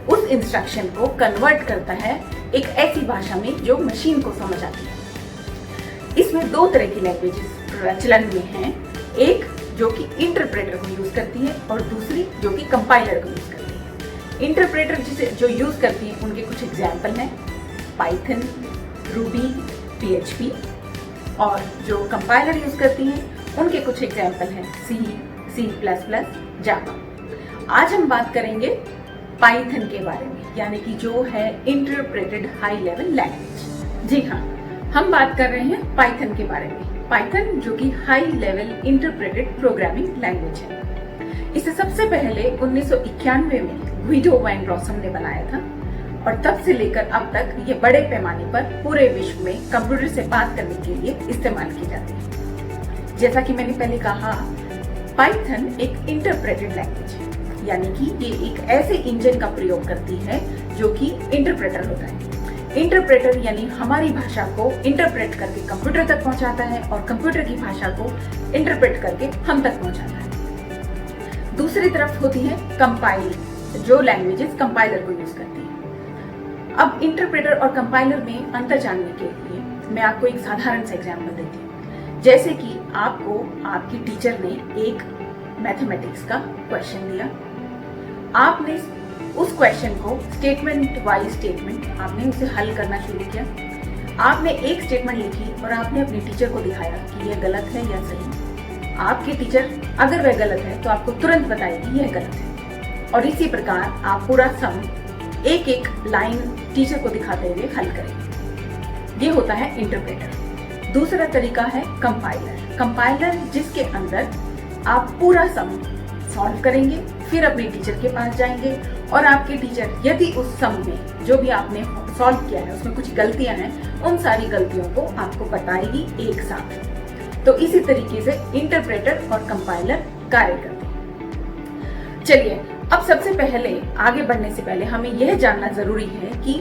उस इंस्ट्रक्शन को कन्वर्ट करता है एक ऐसी भाषा में जो मशीन को समझ आती है। इसमें दो तरह की लैंग्वेजेस प्रचलन में हैं, एक जो कि इंटरप्रेटर को यूज करती है और दूसरी जो कि कंपाइलर को यूज करती है। इंटरप्रेटर जिसे जो यूज करती है उनके कुछ एग्जाम्पल हैं, पाइथन, रूबी, PHP, और जो कंपाइलर यूज करती हैं उनके कुछ एग्जाम्पल हैं C++, जावा। आज हम बात करेंगे पाइथन के बारे में, यानी कि जो है इंटरप्रेटेड हाई लेवल लैंग्वेज। जी हाँ, हम बात कर रहे हैं पाइथन के बारे में। पाइथन जो कि high level interpreted programming language है। इसे सबसे पहले 1991 में ग्विडो वैन रॉसम ने बनाया था और तब से लेकर अब तक ये बड़े पैमाने पर पूरे विश्व में कंप्यूटर से बात करने के लिए इस्तेमाल की जाती है। जैसा कि मैंने पहले कहा, पाइथन एक इंटरप्रेटेड लैंग्वेज है, यानी कि ये एक ऐसे इंजन का प्रयोग करती है जो कि इंटरप्रेटर होता है। इंटरप्रेटर यानी हमारी भाषा को इंटरप्रेट करके कंप्यूटर तक पहुंचाता है और कंप्यूटर की भाषा को इंटरप्रेट करके हम तक पहुंचाता है। दूसरी तरफ होती है कंपाइल, जो लैंग्वेजेस कंपाइलर को यूज करती है। अब इंटरप्रेटर और कंपाइलर में अंतर जानने के लिए मैं आपको एक साधारण सा एग्जांपल देती हूँ। जैसे कि आपको आपकी टीचर ने एक मैथमेटिक्स का क्वेश्चन दिया, आपने उस क्वेश्चन को स्टेटमेंट वाइज स्टेटमेंट आपने उसे हल करना शुरू किया। आपने एक स्टेटमेंट लिखी और आपने अपने टीचर को दिखाया कि यह गलत है या सही। आपकी टीचर अगर वह गलत है तो आपको तुरंत बताएगी यह गलत है, और इसी प्रकार आप पूरा सम एक एक लाइन टीचर को दिखाते हुए हल करेंगे। ये होता है इंटरप्रेटर। दूसरा तरीका है कंपाइलर। कंपाइलर जिसके अंदर आप पूरा सम सॉल्व करेंगे, फिर अपने टीचर के पास जाएंगे और आपके टीचर यदि उस सम में जो भी आपने सॉल्व किया है उसमें कुछ गलतियां हैं, उन सारी गलतियों को आपको बताएगी एक साथ। तो इसी तरीके से इंटरप्रेटर और कंपाइलर कार्य करते हैं। चलिए, अब सबसे पहले आगे बढ़ने से पहले हमें यह जानना जरूरी है कि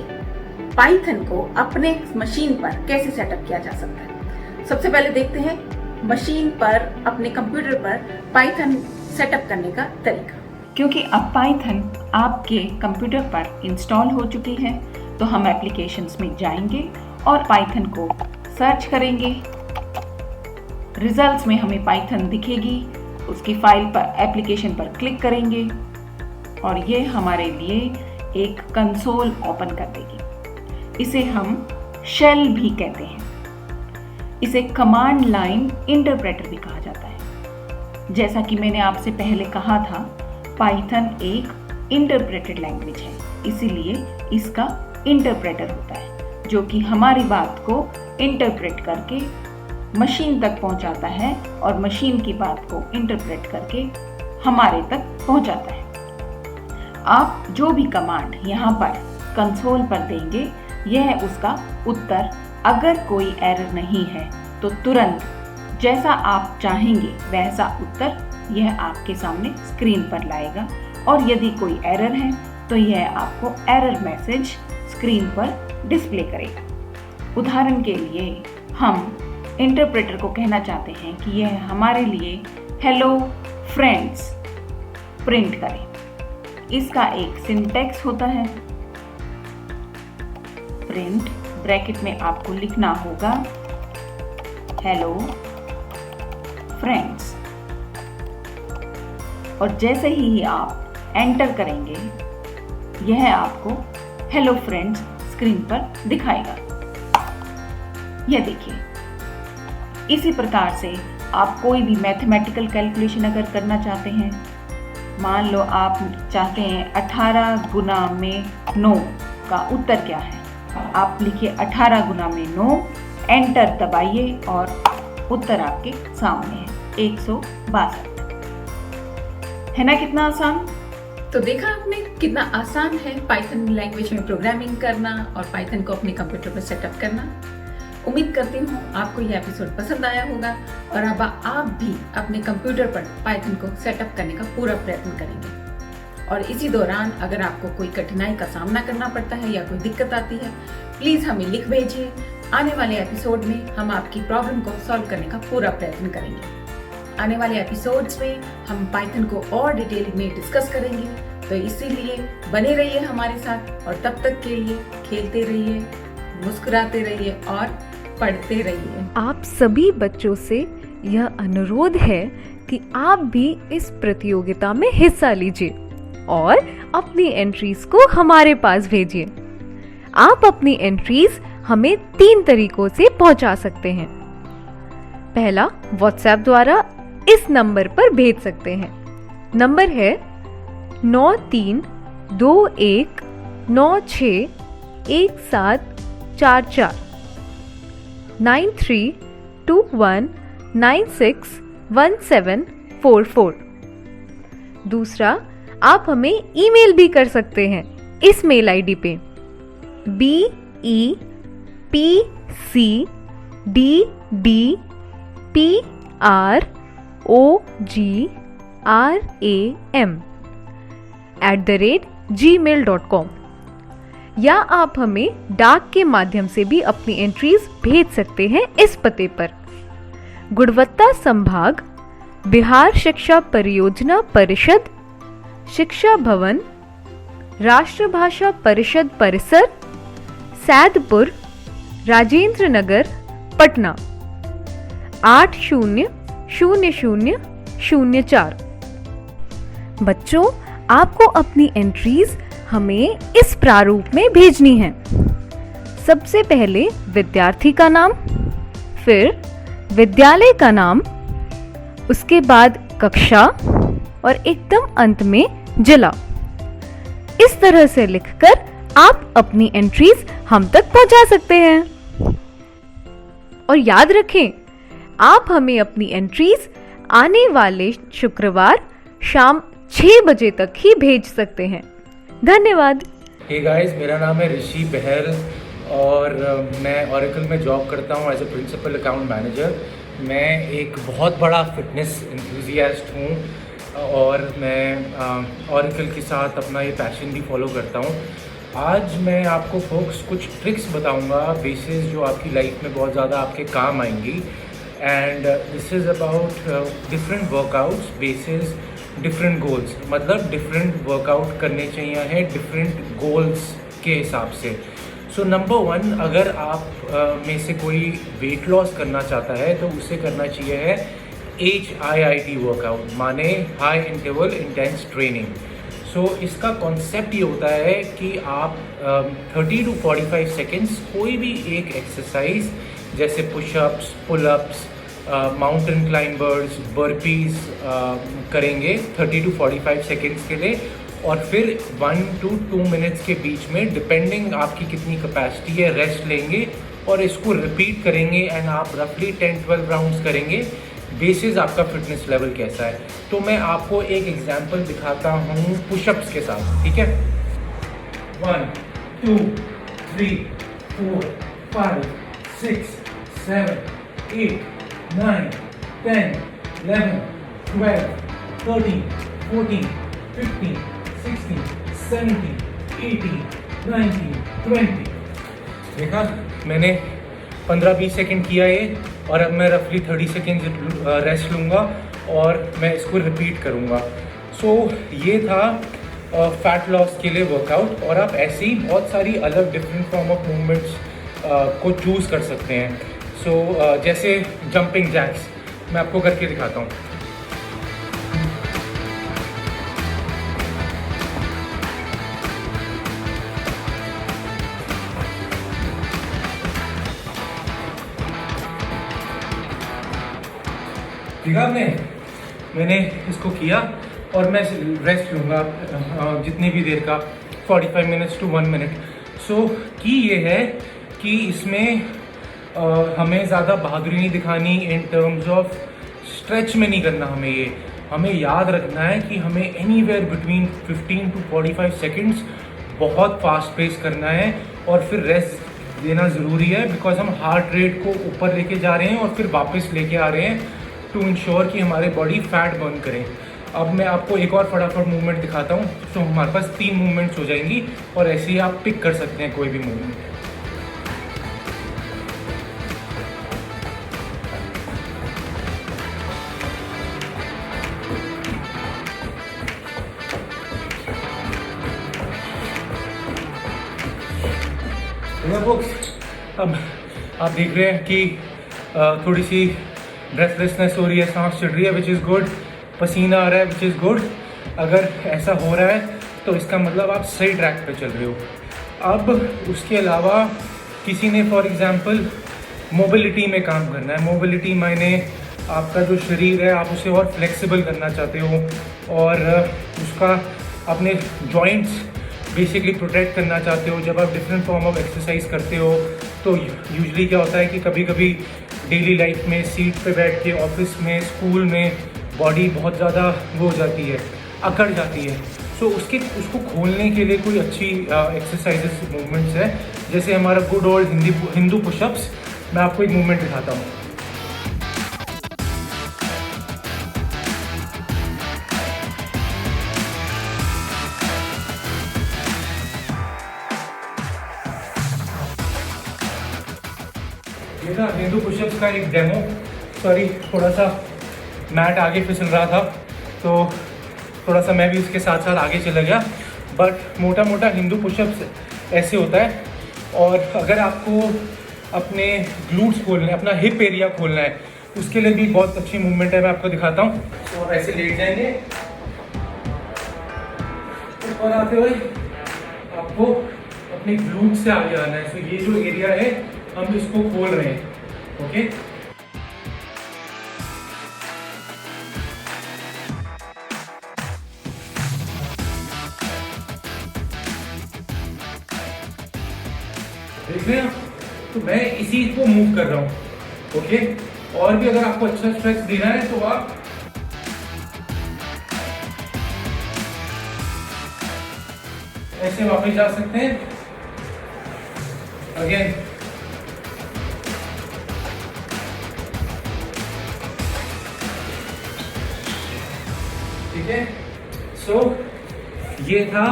पाइथन को अपने मशीन पर कैसे सेटअप किया जा सकता है। सबसे पहले देखते हैं मशीन पर, अपने कंप्यूटर पर पाइथन सेटअप करने का तरीका। क्योंकि अब पाइथन आपके कंप्यूटर पर इंस्टॉल हो चुकी है, तो हम एप्लीकेशंस में जाएंगे और पाइथन को सर्च करेंगे। रिजल्ट्स में हमें पाइथन दिखेगी, उसकी फाइल पर, एप्लीकेशन पर क्लिक करेंगे और ये हमारे लिए एक कंसोल ओपन कर देगी। इसे हम शेल भी कहते हैं। इसे कमांड लाइन इंटरप्रेटर भी कहा जाता है। जैसा कि मैंने आपसे पहले कहा था, पाइथन एक इंटरप्रेटेड लैंग्वेज है, इसीलिए इसका इंटरप्रेटर होता है जो कि हमारी बात को इंटरप्रेट करके मशीन तक पहुंचाता है और मशीन की बात को इंटरप्रेट करके हमारे तक पहुंचाता है। आप जो भी कमांड यहाँ पर कंसोल पर देंगे, यह उसका उत्तर। अगर कोई एरर नहीं है तो तुरंत जैसा आप चाहेंगे वैसा उत्तर यह आपके सामने स्क्रीन पर लाएगा, और यदि कोई एरर है तो यह आपको एरर मैसेज स्क्रीन पर डिस्प्ले करेगा। उदाहरण के लिए हम इंटरप्रेटर को कहना चाहते हैं कि यह हमारे लिए हेलो फ्रेंड्स प्रिंट करे। इसका एक सिंटैक्स होता है, प्रिंट ब्रैकेट में आपको लिखना होगा हेलो फ्रेंड्स। और जैसे ही आप एंटर करेंगे यह आपको हेलो फ्रेंड्स स्क्रीन पर दिखाएगा। यह देखिए, इसी प्रकार से आप कोई भी मैथमेटिकल कैलकुलेशन अगर करना चाहते हैं, मान लो आप चाहते हैं 18 गुना में 9 का उत्तर क्या है, आप लिखिए 18 गुना में 9, एंटर दबाइए और उत्तर आपके सामने है 162। है ना कितना आसान? तो देखा आपने कितना आसान है पाइथन लैंग्वेज में प्रोग्रामिंग करना और पाइथन को अपने कंप्यूटर पर सेटअप करना। उम्मीद करती हूँ आपको यह एपिसोड पसंद आया होगा और अब आप भी अपने कंप्यूटर पर पाइथन को सेटअप करने का पूरा प्रयत्न करेंगे। और इसी दौरान अगर आपको कोई कठिनाई का सामना करना पड़ता है या कोई दिक्कत आती है, प्लीज हमें लिख भेजिए। आने वाले एपिसोड में हम आपकी प्रॉब्लम को सॉल्व करने का पूरा प्रयत्न करेंगे। आने वाले एपिसोड्स में हम पाइथन को और डिटेल में डिस्कस करेंगे, तो इसीलिए बने रहिए हमारे साथ और तब तक के लिए खेलते रहिए, मुस्कुराते रहिए और पढ़ते रहिए। आप सभी बच्चों से यह अनुरोध है कि आप भी इस प्रतियोगिता में हिस्सा लीजिए और अपनी एंट्रीज को हमारे पास भेजिए। आप अपनी एंट्रीज हमें 3 तरीकों से पहुंचा सकते हैं। पहला, व्हाट्सएप द्वारा इस नंबर पर भेज सकते हैं। नंबर है 9321961744 9321961744। दूसरा, आप हमें ईमेल भी कर सकते हैं इस मेल आईडी पे BEPCDPROGRAM@gmail.com, या आप हमें डाक के माध्यम से भी अपनी एंट्रीज भेज सकते हैं इस पते पर। गुणवत्ता संभाग, बिहार शिक्षा परियोजना परिषद, शिक्षा भवन, राष्ट्रभाषा परिषद परिसर, सैदपुर, राजेंद्र नगर, पटना 800004। बच्चों, आपको अपनी एंट्रीज हमें इस प्रारूप में भेजनी है। सबसे पहले विद्यार्थी का नाम, फिर विद्यालय का नाम, उसके बाद कक्षा और एकदम अंत में जिला। इस तरह से लिखकर आप अपनी एंट्रीज हम तक पहुंचा सकते हैं। और याद रखें, आप हमें अपनी एंट्रीज आने वाले शुक्रवार शाम 6 बजे तक ही भेज सकते हैं। धन्यवाद। हे गाइस, मेरा नाम है ऋषि बहल और मैं ऑरेकल में जॉब करता हूँ as a principal account manager. मैं एक बहुत बड़ा फिटनेस एंथुसियास्ट हूँ और मैं ऑरेकल के साथ अपना ये पैशन भी फॉलो करता हूँ। आज मैं आपको फोक्स कुछ ट्रिक्स बताऊँगा बेसिस जो आपकी लाइफ में बहुत ज़्यादा आपके काम आएंगी। And this is about different workouts basis different goals, मतलब डिफरेंट वर्कआउट करने चाहिए हैं डिफरेंट गोल्स के हिसाब से। सो नंबर 1, अगर आप में से कोई वेट लॉस करना चाहता है तो उसे करना चाहिए है HIIT वर्कआउट, माने हाई इंटरवल इंटेंस ट्रेनिंग। सो इसका कॉन्सेप्ट ये होता है कि आप 30 to 45 सेकेंड्स कोई भी एक एक्सरसाइज जैसे pushups, pullups, mountain climbers, burpees करेंगे 30 to 45 सेकेंड्स के लिए, और फिर 1 to 2 मिनट्स के बीच में डिपेंडिंग आपकी कितनी कैपेसिटी है रेस्ट लेंगे और इसको रिपीट करेंगे। एंड आप रफली 10-12 राउंड्स करेंगे बेसिस आपका फिटनेस लेवल कैसा है। तो मैं आपको एक एग्जांपल दिखाता हूँ पुशअप्स के साथ, ठीक है। 1 2 3 4 5 6 7 8 9 10 11 12 13 14 15 16 17 18 19 20। देखा, मैंने 15-20 सेकेंड किया ये, और अब मैं रफली 30 सेकेंड रेस्ट लूँगा और मैं इसको रिपीट करूँगा। सो ये था फैट लॉस के लिए वर्कआउट, और आप ऐसे ही बहुत सारी अलग डिफरेंट फॉर्म ऑफ मूवमेंट्स को चूज़ कर सकते हैं। सो जैसे जंपिंग जैक्स मैं आपको करके दिखाता हूँ। देखा आपने, मैंने इसको किया और मैं रेस्ट लूँगा जितनी भी देर का, 45 मिनट्स टू 1 मिनट। सो की ये है कि इसमें हमें ज़्यादा बहादुरी नहीं दिखानी इन टर्म्स ऑफ स्ट्रेच में नहीं करना। हमें याद रखना है कि हमें एनीवेयर बिटवीन 15 टू 45 सेकेंड्स बहुत फास्ट पेस करना है और फिर रेस्ट देना ज़रूरी है, बिकॉज हम हार्ट रेट को ऊपर लेके जा रहे हैं और फिर वापस लेके आ रहे हैं टू इंश्योर कि हमारे बॉडी फैट बर्न करें। अब मैं आपको एक और फटाफट मूवमेंट दिखाता हूँ। तो हमारे पास 3 मूवमेंट्स हो जाएंगी और ऐसे ही आप पिक कर सकते हैं कोई भी मूवमेंट। अब आप देख रहे हैं कि थोड़ी सी ब्रेथलेसनेस हो रही है, सांस चढ़ रही है, विच इज़ गुड, पसीना आ रहा है, विच इज़ गुड। अगर ऐसा हो रहा है तो इसका मतलब आप सही ट्रैक पे चल रहे हो। अब उसके अलावा किसी ने फॉर एग्जांपल मोबिलिटी में काम करना है, मोबिलिटी मायने आपका जो शरीर है आप उसे और फ्लेक्सिबल करना चाहते हो और उसका अपने जॉइंट्स बेसिकली प्रोटेक्ट करना चाहते हो। जब आप डिफरेंट फॉर्म ऑफ एक्सरसाइज करते हो तो यूजुअली क्या होता है कि कभी कभी डेली लाइफ में सीट पे बैठ के ऑफिस में, स्कूल में बॉडी बहुत ज़्यादा वो हो जाती है, अकड़ जाती है। सो उसको खोलने के लिए कोई अच्छी एक्सरसाइजेस मूवमेंट्स है, जैसे हमारा गुड ओल्ड हिंदू पुशअप्स। मैं आपको एक मूवमेंट दिखाता हूँ। ये था हिंदू पुशअप्स का एक डेमो। सॉरी, थोड़ा सा मैट आगे फिसल रहा था तो थोड़ा सा मैं भी उसके साथ साथ आगे चला गया, बट मोटा मोटा हिंदू पुशअप्स ऐसे होता है। और अगर आपको अपने ग्लूट्स खोलना है, अपना हिप एरिया खोलना है, उसके लिए भी बहुत अच्छी मूवमेंट है, मैं आपको दिखाता हूँ। तो आप ऐसे लेट जाएंगे, ऊपर आते हुए आपको अपने ग्लूट से आगे आना है। तो ये जो एरिया है हम इसको खोल रहे हैं, ओके। देख रहे हैं, तो मैं इसी को मूव कर रहा हूँ, ओके। और भी अगर आपको अच्छा स्ट्रेच देना है तो आप ऐसे वापस जा सकते हैं। अगेन ठीक है। सो ये था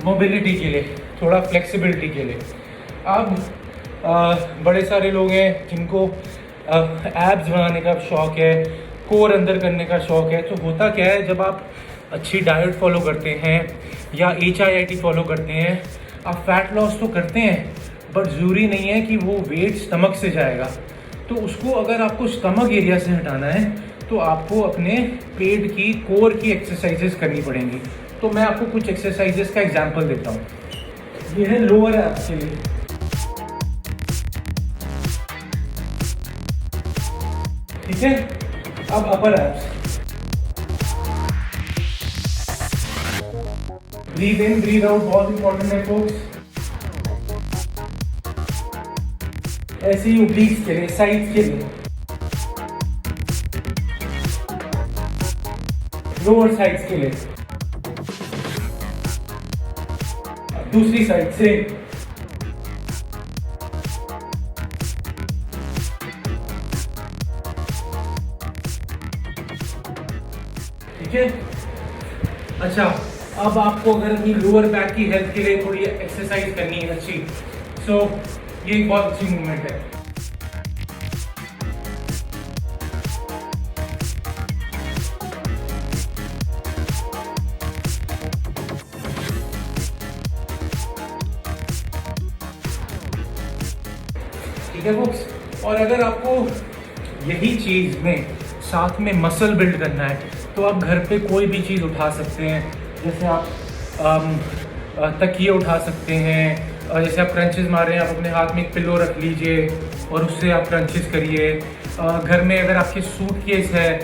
मोबिलिटी के लिए, थोड़ा फ्लेक्सिबिलिटी के लिए। अब बड़े सारे लोग हैं जिनको एब्स बनाने का शौक है, कोर अंदर करने का शौक है। तो होता क्या है, जब आप अच्छी डाइट फॉलो करते हैं या HIIT फॉलो करते हैं, आप फैट लॉस तो करते हैं, बट ज़रूरी नहीं है कि वो वेट स्टमक से जाएगा। तो उसको अगर आपको स्टमक एरिया से हटाना है तो आपको अपने पेट की कोर की एक्सरसाइजेस करनी पड़ेंगी। तो मैं आपको कुछ एक्सरसाइजेस का एग्जांपल देता हूँ। ये है लोअर एब्स के लिए। ठीक है, अब अपर एब्स। ब्रीथ इन, ब्रीथ आउट बहुत इंपॉर्टेंट है फोक्स। ऐसे ही ओब्लिक्स के लिए, साइड्स के लिए, लोअर साइड्स के लिए, दूसरी साइड से। ठीक है। अच्छा, अब आपको अगर अपनी लोअर बैक की हेल्थ के लिए थोड़ी एक्सरसाइज करनी है अच्छी, सो ये एक बहुत अच्छी मूवमेंट है। ठीक है folks, और अगर आपको यही चीज़ में साथ में मसल बिल्ड करना है तो आप घर पे कोई भी चीज़ उठा सकते हैं। जैसे आप तकिए उठा सकते हैं, जैसे आप क्रंचेस मार रहे हैं, आप अपने हाथ में एक पिलो रख लीजिए और उससे आप क्रंचेस करिए। घर में अगर आपकी सूटकेस है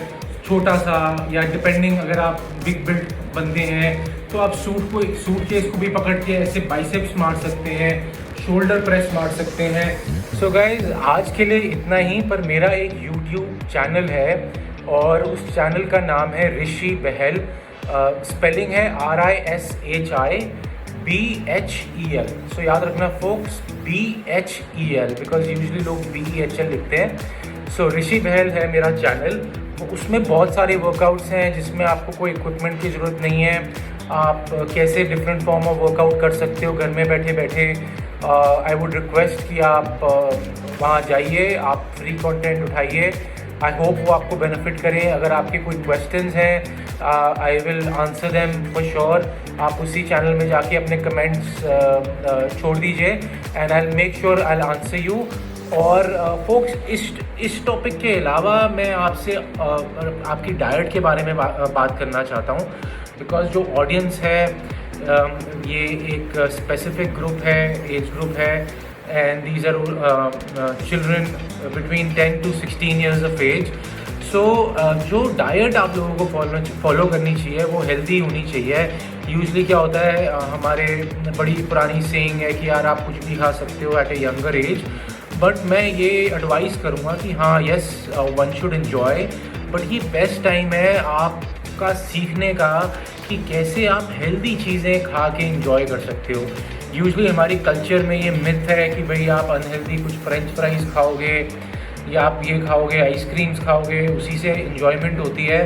छोटा सा, या डिपेंडिंग अगर आप बिग बिल्ड बंदे हैं तो आप सूटकेस को भी पकड़ के ऐसे बाइसेप्स मार सकते हैं, शोल्डर प्रेस मार सकते हैं। सो गाइज आज के लिए इतना ही, पर मेरा एक यूट्यूब चैनल है और उस चैनल का नाम है ऋषि बहल। स्पेलिंग है RISHIBHEL। सो याद रखना फोक्स, BHEL, बिकॉज यूजली लोग BEHL लिखते हैं। सो ऋषि बहल है मेरा चैनल। तो उसमें बहुत सारे वर्कआउट्स हैं जिसमें आपको कोई इक्विपमेंट की ज़रूरत नहीं है। आप कैसे डिफरेंट फॉर्म ऑफ वर्कआउट कर सकते हो घर में बैठे बैठे। आई वुड रिक्वेस्ट कि आप वहाँ जाइए, आप फ्री कंटेंट उठाइए। आई होप वो आपको बेनिफिट करें। अगर आपके कोई क्वेश्चंस हैं I will answer them for sure. आप उसी चैनल में जाके अपने कमेंट्स छोड़ दीजिए and I will make sure I will answer you. और फोक्स इस टॉपिक के अलावा मैं आपसे आपकी डाइट के बारे में बात करना चाहता हूँ, बिकॉज जो ऑडियंस है ये एक स्पेसिफिक ग्रुप है, एज ग्रुप है, and these are children between 10 to 16 years of age। So जो डाइट आप लोगों को फॉलो करनी चाहिए वो हेल्दी होनी चाहिए। यूजली क्या होता है, हमारे बड़ी पुरानी सेइंग है कि यार आप कुछ भी खा सकते हो at a younger age, but मैं ये एडवाइस करूँगा कि हाँ yes one should enjoy, but ये बेस्ट टाइम है आपका सीखने का कि कैसे आप हेल्दी चीज़ें खा के एंजॉय कर सकते हो। यूजली हमारी कल्चर में ये मिथ है कि भाई आप अनहेल्दी कुछ फ्रेंच फ्राइज़ खाओगे या आप ये खाओगे, आइसक्रीम्स खाओगे, उसी से एंजॉयमेंट होती है,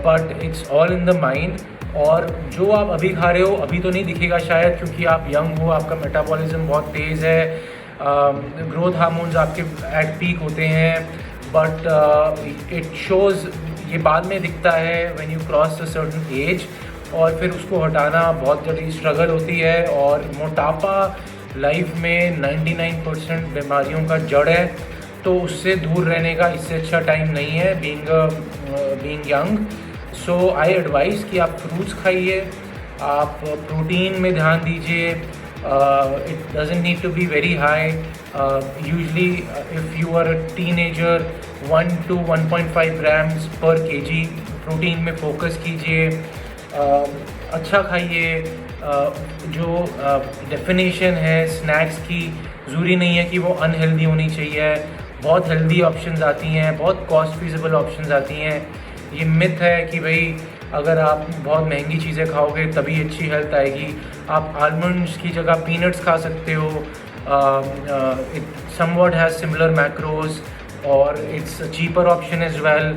but it's all in the mind. और जो आप अभी खा रहे हो अभी तो नहीं दिखेगा शायद, क्योंकि आप यंग हो, आपका मेटाबॉलिज्म बहुत तेज़ है, ग्रोथ हार्मोन्स आपके एट पीक होते हैं, बट इट शोज़, ये बाद में दिखता है when you cross a certain age, और फिर उसको हटाना बहुत ज़्यादा स्ट्रगल होती है। और मोटापा लाइफ में 99% बीमारियों का जड़ है, तो उससे दूर रहने का इससे अच्छा टाइम नहीं है बीइंग यंग। सो आई एडवाइस कि आप फ्रूट्स खाइए, आप प्रोटीन में ध्यान दीजिए। It doesn't need to be very high. Usually if you are a teenager 1 to 1.5 grams per kg protein में फोकस कीजिए। अच्छा खाइए। जो डेफिनेशन है स्नैक्स की, ज़रूरी नहीं है कि वो अनहेल्दी होनी चाहिए। बहुत हेल्दी ऑप्शंस आती हैं, बहुत कॉस्ट फीजेबल ऑप्शंस आती हैं। ये मिथ है कि भाई अगर आप बहुत महंगी चीज़ें खाओगे तभी अच्छी हेल्थ आएगी। आप आलमंड्स की जगह पीनट्स खा सकते हो। It somewhat has similar macros और it's cheaper option as well.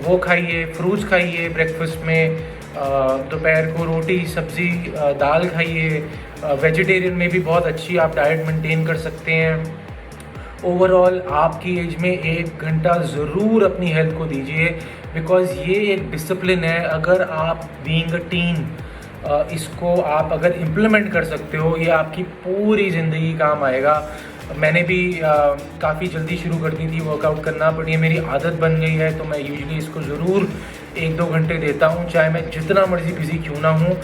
वो खाइए, फ्रूट्स खाइए ब्रेकफास्ट में, दोपहर को रोटी सब्ज़ी दाल खाइए। वेजिटेरियन में भी बहुत अच्छी आप डाइट मेंटेन कर सकते हैं। ओवरऑल आपकी एज में 1 घंटा ज़रूर अपनी हेल्थ को दीजिए, बिकॉज़ ये एक डिसिप्लिन है। अगर आप बीइंग अ टीन इसको आप अगर इम्प्लीमेंट कर सकते हो, ये आपकी पूरी ज़िंदगी काम आएगा। मैंने भी काफ़ी जल्दी शुरू कर दी थी वर्कआउट करना, बट ये मेरी आदत बन गई है, तो मैं यूजुअली इसको ज़रूर 1-2 घंटे देता हूँ, चाहे मैं जितना मर्ज़ी बिज़ी क्यों ना हूँ।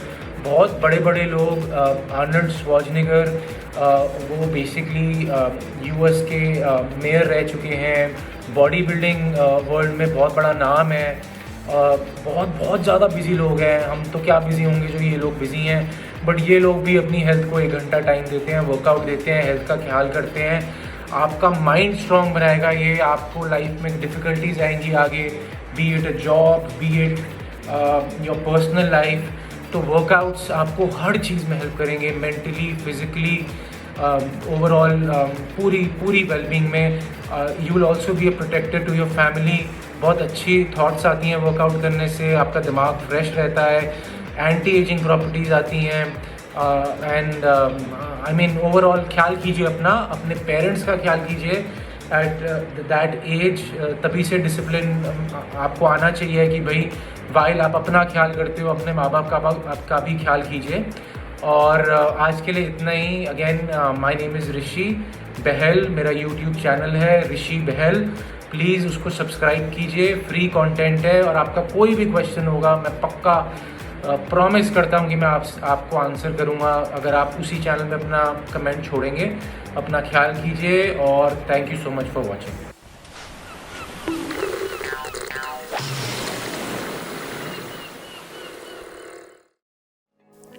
बहुत बड़े बड़े लोग, आर्नल्ड श्वार्ज़नेगर, वो बेसिकली US के मेयर रह चुके हैं, बॉडी बिल्डिंग वर्ल्ड में बहुत बड़ा नाम है। बहुत ज़्यादा बिज़ी लोग हैं। हम तो क्या बिज़ी होंगे जो ये लोग बिज़ी हैं, बट ये लोग भी अपनी हेल्थ को 1 घंटा टाइम देते हैं, वर्कआउट देते हैं, हेल्थ का ख्याल करते हैं। आपका माइंड स्ट्रॉन्ग बनाएगा ये। आपको लाइफ में डिफ़िकल्टीज आएंगी आगे, be it a job, be it your personal life. तो वर्कआउट्स आपको हर चीज़ में हेल्प करेंगे, मेंटली, फिज़िकली, ओवरऑल पूरी वेलबींग में। You will also be a protector to your family. बहुत अच्छी थॉट्स आती हैं वर्कआउट करने से, आपका दिमाग फ्रेश रहता है, एंटी एजिंग प्रॉपर्टीज़ आती हैं। एंड आई मीन ओवरऑल ख्याल कीजिए अपने पेरेंट्स का ख्याल कीजिए एट दैट एज। तभी से डिसिप्लिन आपको आना चाहिए कि भाई वाइल आप अपना ख्याल करते हो, अपने माँ बाप का भी ख्याल कीजिए। और आज के लिए इतना ही। अगेन माय नेम इज़ ऋषि बहल, मेरा यूट्यूब चैनल है ऋषि बहल। प्लीज़ उसको सब्सक्राइब कीजिए, फ्री कंटेंट है। और आपका कोई भी क्वेश्चन होगा मैं पक्का प्रॉमिस करता हूँ कि मैं आपको आंसर करूँगा अगर आप उसी चैनल में अपना कमेंट छोड़ेंगे। अपना ख्याल कीजिए और thank you so much for watching.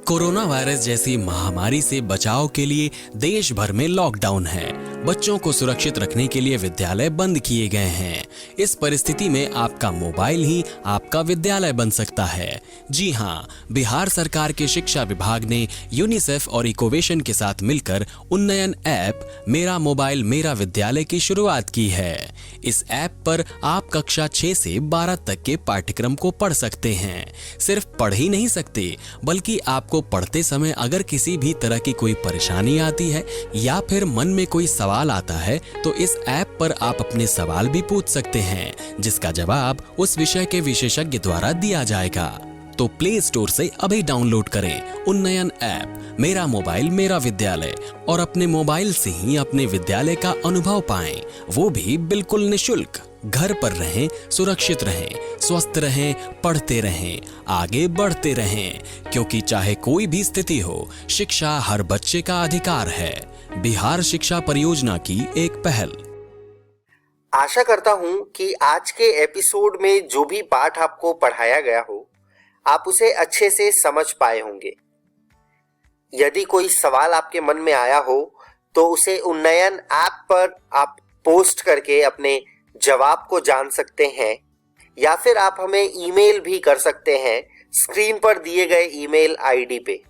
Corona virus जैसी महामारी से बचाव के लिए देश भर में लॉकडाउन है। बच्चों को सुरक्षित रखने के लिए विद्यालय बंद किए गए हैं। इस परिस्थिति में आपका मोबाइल ही आपका विद्यालय बन सकता है। जी हाँ, बिहार सरकार के शिक्षा विभाग ने यूनिसेफ और इकोवेशन के साथ मिलकर उन्नयन ऐप मेरा मोबाइल मेरा विद्यालय की शुरुआत की है। इस ऐप पर आप कक्षा 6 से 12 तक के पाठ्यक्रम को पढ़ सकते हैं। सिर्फ पढ़ ही नहीं सकते, बल्कि आपको पढ़ते समय अगर किसी भी तरह की कोई परेशानी आती है या फिर मन में कोई सवाल आता है तो इस ऐप पर आप अपने सवाल भी पूछ सकते हैं, जिसका जवाब उस विषय के विशेषज्ञ द्वारा दिया जाएगा। तो प्ले स्टोर से अभी डाउनलोड करें उन्नयन ऐप मेरा मोबाइल मेरा विद्यालय और अपने मोबाइल से ही अपने विद्यालय का अनुभव पाएं, वो भी बिल्कुल निशुल्क। घर पर रहें, सुरक्षित रहें, स्वस्थ रहें, पढ़ते रहें, आगे बढ़ते रहें, क्योंकि चाहे कोई भी स्थिति हो, शिक्षा हर बच्चे का अधिकार है। बिहार शिक्षा परियोजना की एक पहल। आशा करता हूं कि आज के एपिसोड में जो भी पाठ आपको पढ़ाया गया हो, आप उसे अच्छे से समझ पाए होंगे। यदि कोई सवाल आपके मन में आया हो तो उसे उन्नयन ऐप पर आप पोस्ट करके अपने जवाब को जान सकते हैं, या फिर आप हमें ईमेल भी कर सकते हैं स्क्रीन पर दिए गए ईमेल आईडी पे।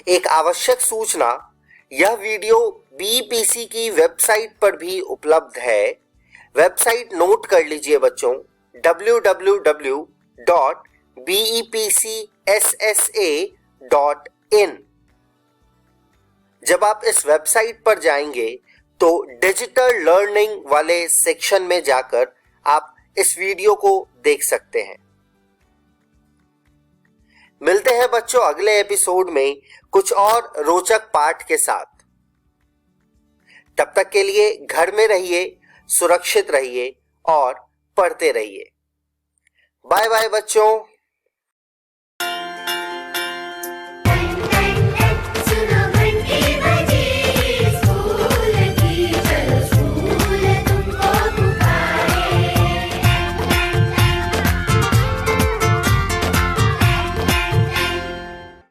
एक आवश्यक सूचना, यह वीडियो बीईपीसी की वेबसाइट पर भी उपलब्ध है। वेबसाइट नोट कर लीजिए बच्चों, www.bepcssa.in। जब आप इस वेबसाइट पर जाएंगे तो डिजिटल लर्निंग वाले सेक्शन में जाकर आप इस वीडियो को देख सकते हैं। मिलते हैं बच्चों अगले एपिसोड में कुछ और रोचक पाठ के साथ। तब तक के लिए घर में रहिए, सुरक्षित रहिए और पढ़ते रहिए। बाय बाय बच्चों।